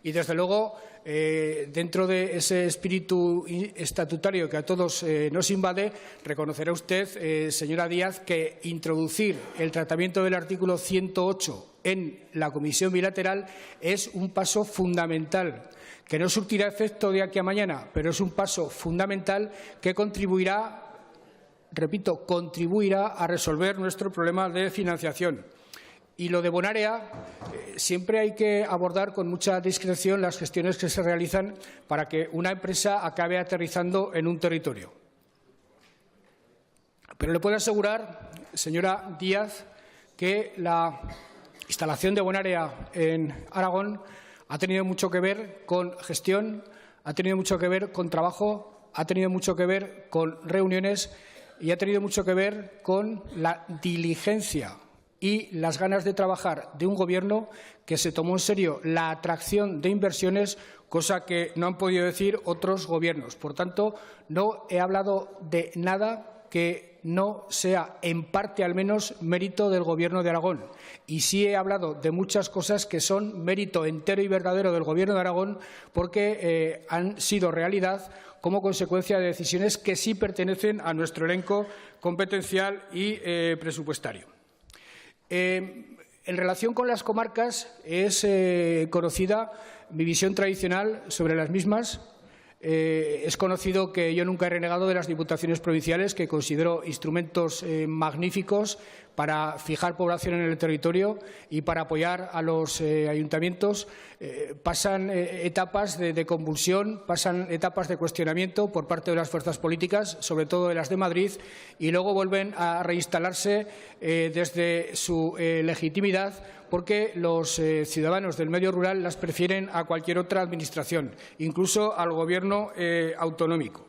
Y, desde luego, dentro de ese espíritu estatutario que a todos nos invade, reconocerá usted, señora Díaz, que introducir el tratamiento del artículo 108 en la comisión bilateral es un paso fundamental, que no surtirá efecto de aquí a mañana, pero es un paso fundamental que contribuirá, repito, contribuirá a resolver nuestro problema de financiación. Y lo de Bonaerea, siempre hay que abordar con mucha discreción las gestiones que se realizan para que una empresa acabe aterrizando en un territorio. Pero le puedo asegurar, señora Díaz, que la instalación de Bonaerea en Aragón ha tenido mucho que ver con gestión, ha tenido mucho que ver con trabajo, ha tenido mucho que ver con reuniones y ha tenido mucho que ver con la diligencia y las ganas de trabajar de un Gobierno que se tomó en serio la atracción de inversiones, cosa que no han podido decir otros Gobiernos. Por tanto, no he hablado de nada que no sea, en parte al menos, mérito del Gobierno de Aragón. Y sí he hablado de muchas cosas que son mérito entero y verdadero del Gobierno de Aragón porque han sido realidad como consecuencia de decisiones que sí pertenecen a nuestro elenco competencial y presupuestario. En relación con las comarcas, es conocida mi visión tradicional sobre las mismas. Es conocido que yo nunca he renegado de las diputaciones provinciales, que considero instrumentos magníficos para fijar población en el territorio y para apoyar a los ayuntamientos, pasan etapas de convulsión, pasan etapas de cuestionamiento por parte de las fuerzas políticas, sobre todo de las de Madrid, y luego vuelven a reinstalarse desde su legitimidad, porque los ciudadanos del medio rural las prefieren a cualquier otra administración, incluso al Gobierno autonómico.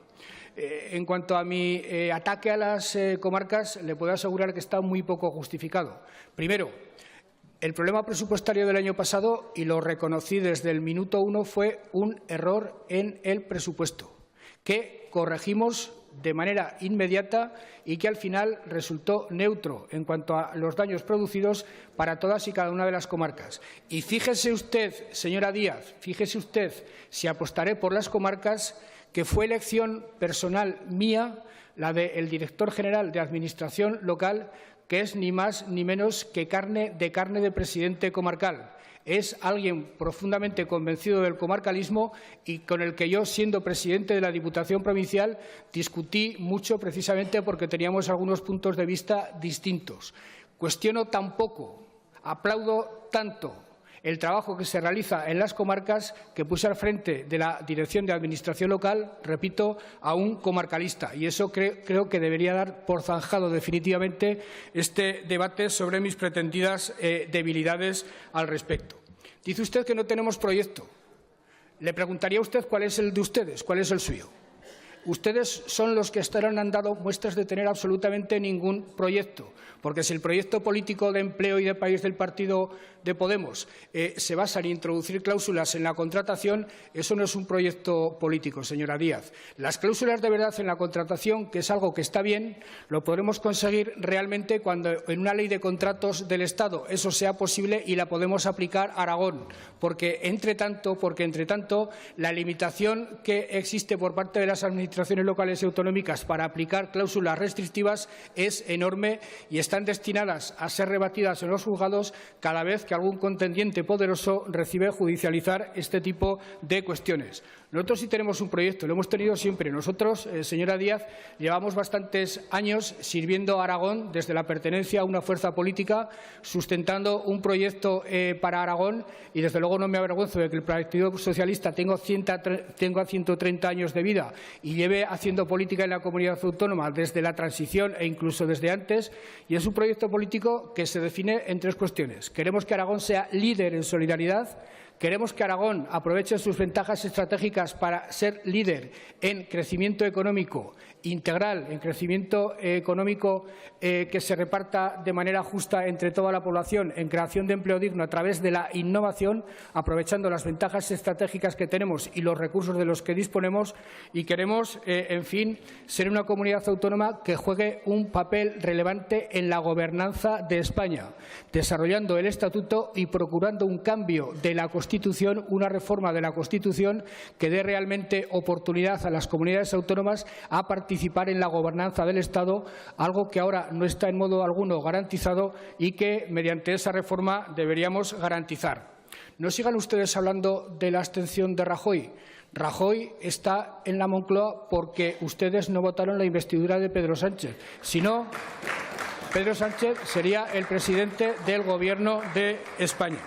En cuanto a mi ataque a las comarcas, le puedo asegurar que está muy poco justificado. Primero, el problema presupuestario del año pasado, y lo reconocí desde el minuto 1, fue un error en el presupuesto, que corregimos de manera inmediata y que al final resultó neutro en cuanto a los daños producidos para todas y cada una de las comarcas. Y fíjese usted, señora Díaz, fíjese usted si apostaré por las comarcas, que fue elección personal mía, la del director general de Administración local, que es ni más ni menos que carne de presidente comarcal. Es alguien profundamente convencido del comarcalismo y con el que yo, siendo presidente de la Diputación Provincial, discutí mucho precisamente porque teníamos algunos puntos de vista distintos. Cuestiono tampoco, aplaudo tanto el trabajo que se realiza en las comarcas, que puse al frente de la Dirección de Administración Local, repito, a un comarcalista. Y eso creo que debería dar por zanjado definitivamente este debate sobre mis pretendidas debilidades al respecto. Dice usted que no tenemos proyecto. Le preguntaría a usted cuál es el de ustedes, cuál es el suyo. Ustedes son los que hasta ahora no han dado muestras de tener absolutamente ningún proyecto, porque si el proyecto político de empleo y de país del partido de Podemos se basa en introducir cláusulas en la contratación, eso no es un proyecto político, señora Díaz. Las cláusulas de verdad en la contratación, que es algo que está bien, lo podremos conseguir realmente cuando en una ley de contratos del Estado eso sea posible y la podemos aplicar a Aragón, porque entre tanto la limitación que existe por parte de las administraciones locales y autonómicas para aplicar cláusulas restrictivas es enorme y están destinadas a ser rebatidas en los juzgados cada vez que algún contendiente poderoso recibe judicializar este tipo de cuestiones. Nosotros sí tenemos un proyecto, lo hemos tenido siempre. Nosotros, señora Díaz, llevamos bastantes años sirviendo a Aragón desde la pertenencia a una fuerza política, sustentando un proyecto para Aragón, y desde luego no me avergüenzo de que el Partido Socialista tenga 130 años de vida y lleve haciendo política en la comunidad autónoma desde la transición e incluso desde antes, y es un proyecto político que se define en tres cuestiones. Queremos que Aragón sea líder en solidaridad. Queremos que Aragón aproveche sus ventajas estratégicas para ser líder en crecimiento económico integral, en crecimiento económico que se reparta de manera justa entre toda la población, en creación de empleo digno a través de la innovación, aprovechando las ventajas estratégicas que tenemos y los recursos de los que disponemos. Y queremos, en fin, ser una comunidad autónoma que juegue un papel relevante en la gobernanza de España, desarrollando el Estatuto y procurando un cambio de la Constitución, una reforma de la Constitución que dé realmente oportunidad a las comunidades autónomas a participar en la gobernanza del Estado, algo que ahora no está en modo alguno garantizado y que mediante esa reforma deberíamos garantizar. No sigan ustedes hablando de la abstención de Rajoy. Rajoy está en la Moncloa porque ustedes no votaron la investidura de Pedro Sánchez. Si no, Pedro Sánchez sería el presidente del Gobierno de España.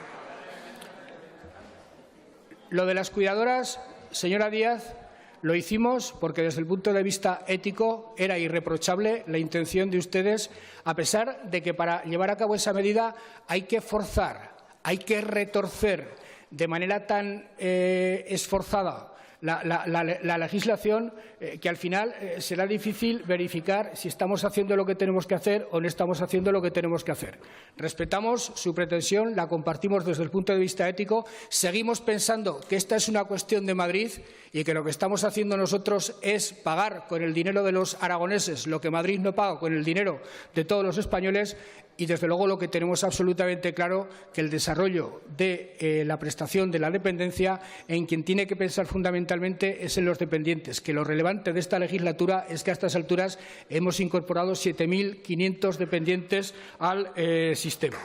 Lo de las cuidadoras, señora Díaz, lo hicimos porque desde el punto de vista ético era irreprochable la intención de ustedes, a pesar de que para llevar a cabo esa medida hay que forzar, hay que retorcer de manera tan esforzada la legislación que al final será difícil verificar si estamos haciendo lo que tenemos que hacer o no estamos haciendo lo que tenemos que hacer. Respetamos su pretensión, la compartimos desde el punto de vista ético. Seguimos pensando que esta es una cuestión de Madrid y que lo que estamos haciendo nosotros es pagar con el dinero de los aragoneses lo que Madrid no paga con el dinero de todos los españoles. Y, desde luego, lo que tenemos absolutamente claro que el desarrollo de la prestación de la dependencia, en quien tiene que pensar fundamentalmente es en los dependientes, que lo relevante de esta legislatura es que a estas alturas hemos incorporado 7.500 dependientes al sistema.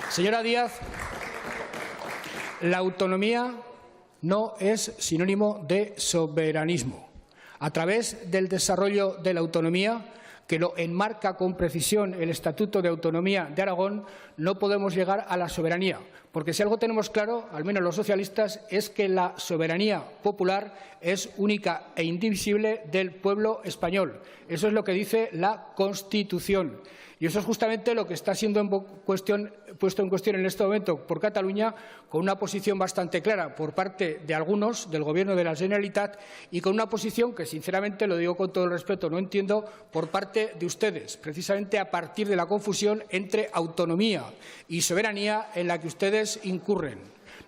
Señora Díaz, la autonomía no es sinónimo de soberanismo. A través del desarrollo de la autonomía que lo enmarca con precisión el Estatuto de Autonomía de Aragón, no podemos llegar a la soberanía. Porque si algo tenemos claro, al menos los socialistas, es que la soberanía popular es única e indivisible del pueblo español. Eso es lo que dice la Constitución. Y eso es justamente lo que está siendo puesto en cuestión en este momento por Cataluña, con una posición bastante clara por parte de algunos del Gobierno de la Generalitat y con una posición que, sinceramente, lo digo con todo el respeto, no entiendo por parte de ustedes, precisamente a partir de la confusión entre autonomía y soberanía en la que ustedes incurren.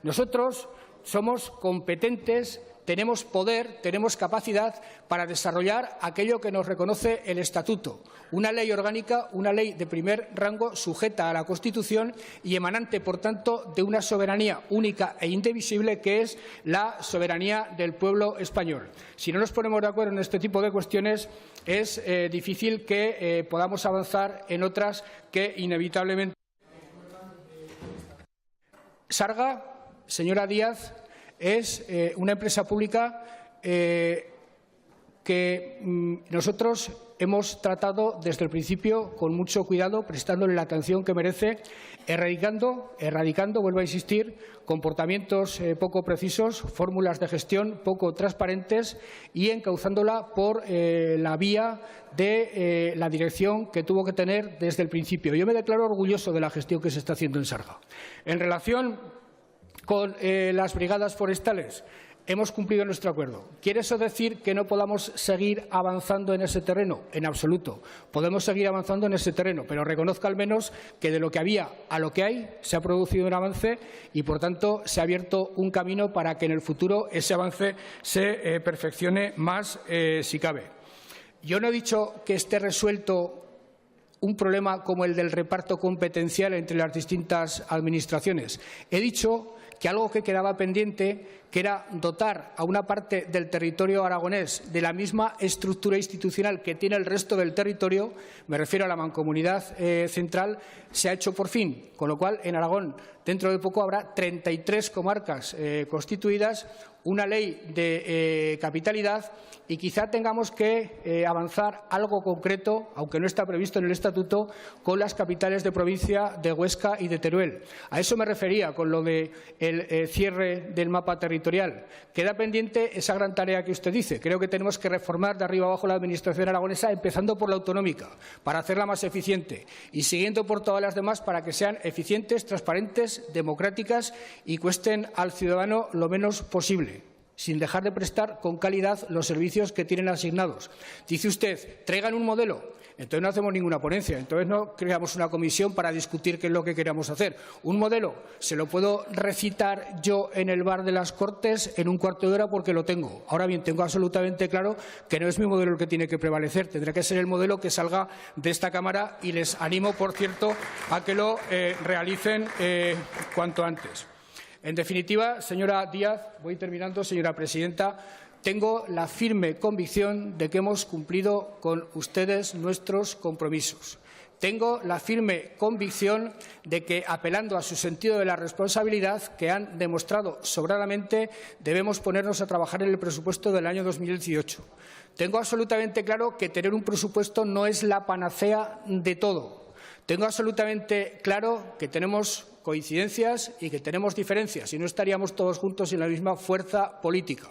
Nosotros somos competentes, tenemos poder, tenemos capacidad para desarrollar aquello que nos reconoce el Estatuto, una ley orgánica, una ley de primer rango sujeta a la Constitución y emanante, por tanto, de una soberanía única e indivisible que es la soberanía del pueblo español. Si no nos ponemos de acuerdo en este tipo de cuestiones, es difícil que podamos avanzar en otras que inevitablemente. Sarga, señora Díaz, es una empresa pública que nosotros hemos tratado desde el principio con mucho cuidado, prestándole la atención que merece, erradicando, vuelvo a insistir, comportamientos poco precisos, fórmulas de gestión poco transparentes y encauzándola por la vía de la dirección que tuvo que tener desde el principio. Yo me declaro orgulloso de la gestión que se está haciendo en Sarga. En relación con las brigadas forestales, hemos cumplido nuestro acuerdo. ¿Quiere eso decir que no podamos seguir avanzando en ese terreno? En absoluto. Podemos seguir avanzando en ese terreno, pero reconozca al menos que de lo que había a lo que hay se ha producido un avance y, por tanto, se ha abierto un camino para que en el futuro ese avance se perfeccione más si cabe. Yo no he dicho que esté resuelto un problema como el del reparto competencial entre las distintas administraciones. He dicho que algo que quedaba pendiente, que era dotar a una parte del territorio aragonés de la misma estructura institucional que tiene el resto del territorio, me refiero a la mancomunidad central, se ha hecho por fin, con lo cual en Aragón dentro de poco habrá 33 comarcas constituidas, una ley de capitalidad y quizá tengamos que avanzar algo concreto, aunque no está previsto en el Estatuto, con las capitales de provincia de Huesca y de Teruel. A eso me refería con lo del cierre del mapa territorial. Queda pendiente esa gran tarea que usted dice. Creo que tenemos que reformar de arriba abajo la Administración aragonesa, empezando por la autonómica, para hacerla más eficiente y siguiendo por todas las demás para que sean eficientes, transparentes, democráticas y cuesten al ciudadano lo menos posible, sin dejar de prestar con calidad los servicios que tienen asignados. Dice usted, traigan un modelo. Entonces no hacemos ninguna ponencia, entonces no creamos una comisión para discutir qué es lo que queramos hacer. Un modelo se lo puedo recitar yo en el bar de las Cortes en un cuarto de hora porque lo tengo. Ahora bien, tengo absolutamente claro que no es mi modelo el que tiene que prevalecer, tendrá que ser el modelo que salga de esta Cámara y les animo, por cierto, a que lo realicen cuanto antes. En definitiva, señora Díaz, voy terminando, señora presidenta, tengo la firme convicción de que hemos cumplido con ustedes nuestros compromisos. Tengo la firme convicción de que, apelando a su sentido de la responsabilidad, que han demostrado sobradamente, debemos ponernos a trabajar en el presupuesto del año 2018. Tengo absolutamente claro que tener un presupuesto no es la panacea de todo. Tengo absolutamente claro que tenemos coincidencias y que tenemos diferencias, y no estaríamos todos juntos en la misma fuerza política.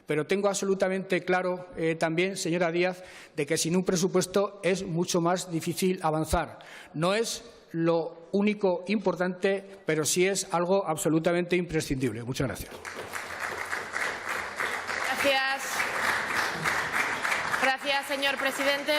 Pero tengo absolutamente claro también, señora Díaz, de que sin un presupuesto es mucho más difícil avanzar. No es lo único importante, pero sí es algo absolutamente imprescindible. Muchas gracias. Gracias, señor presidente.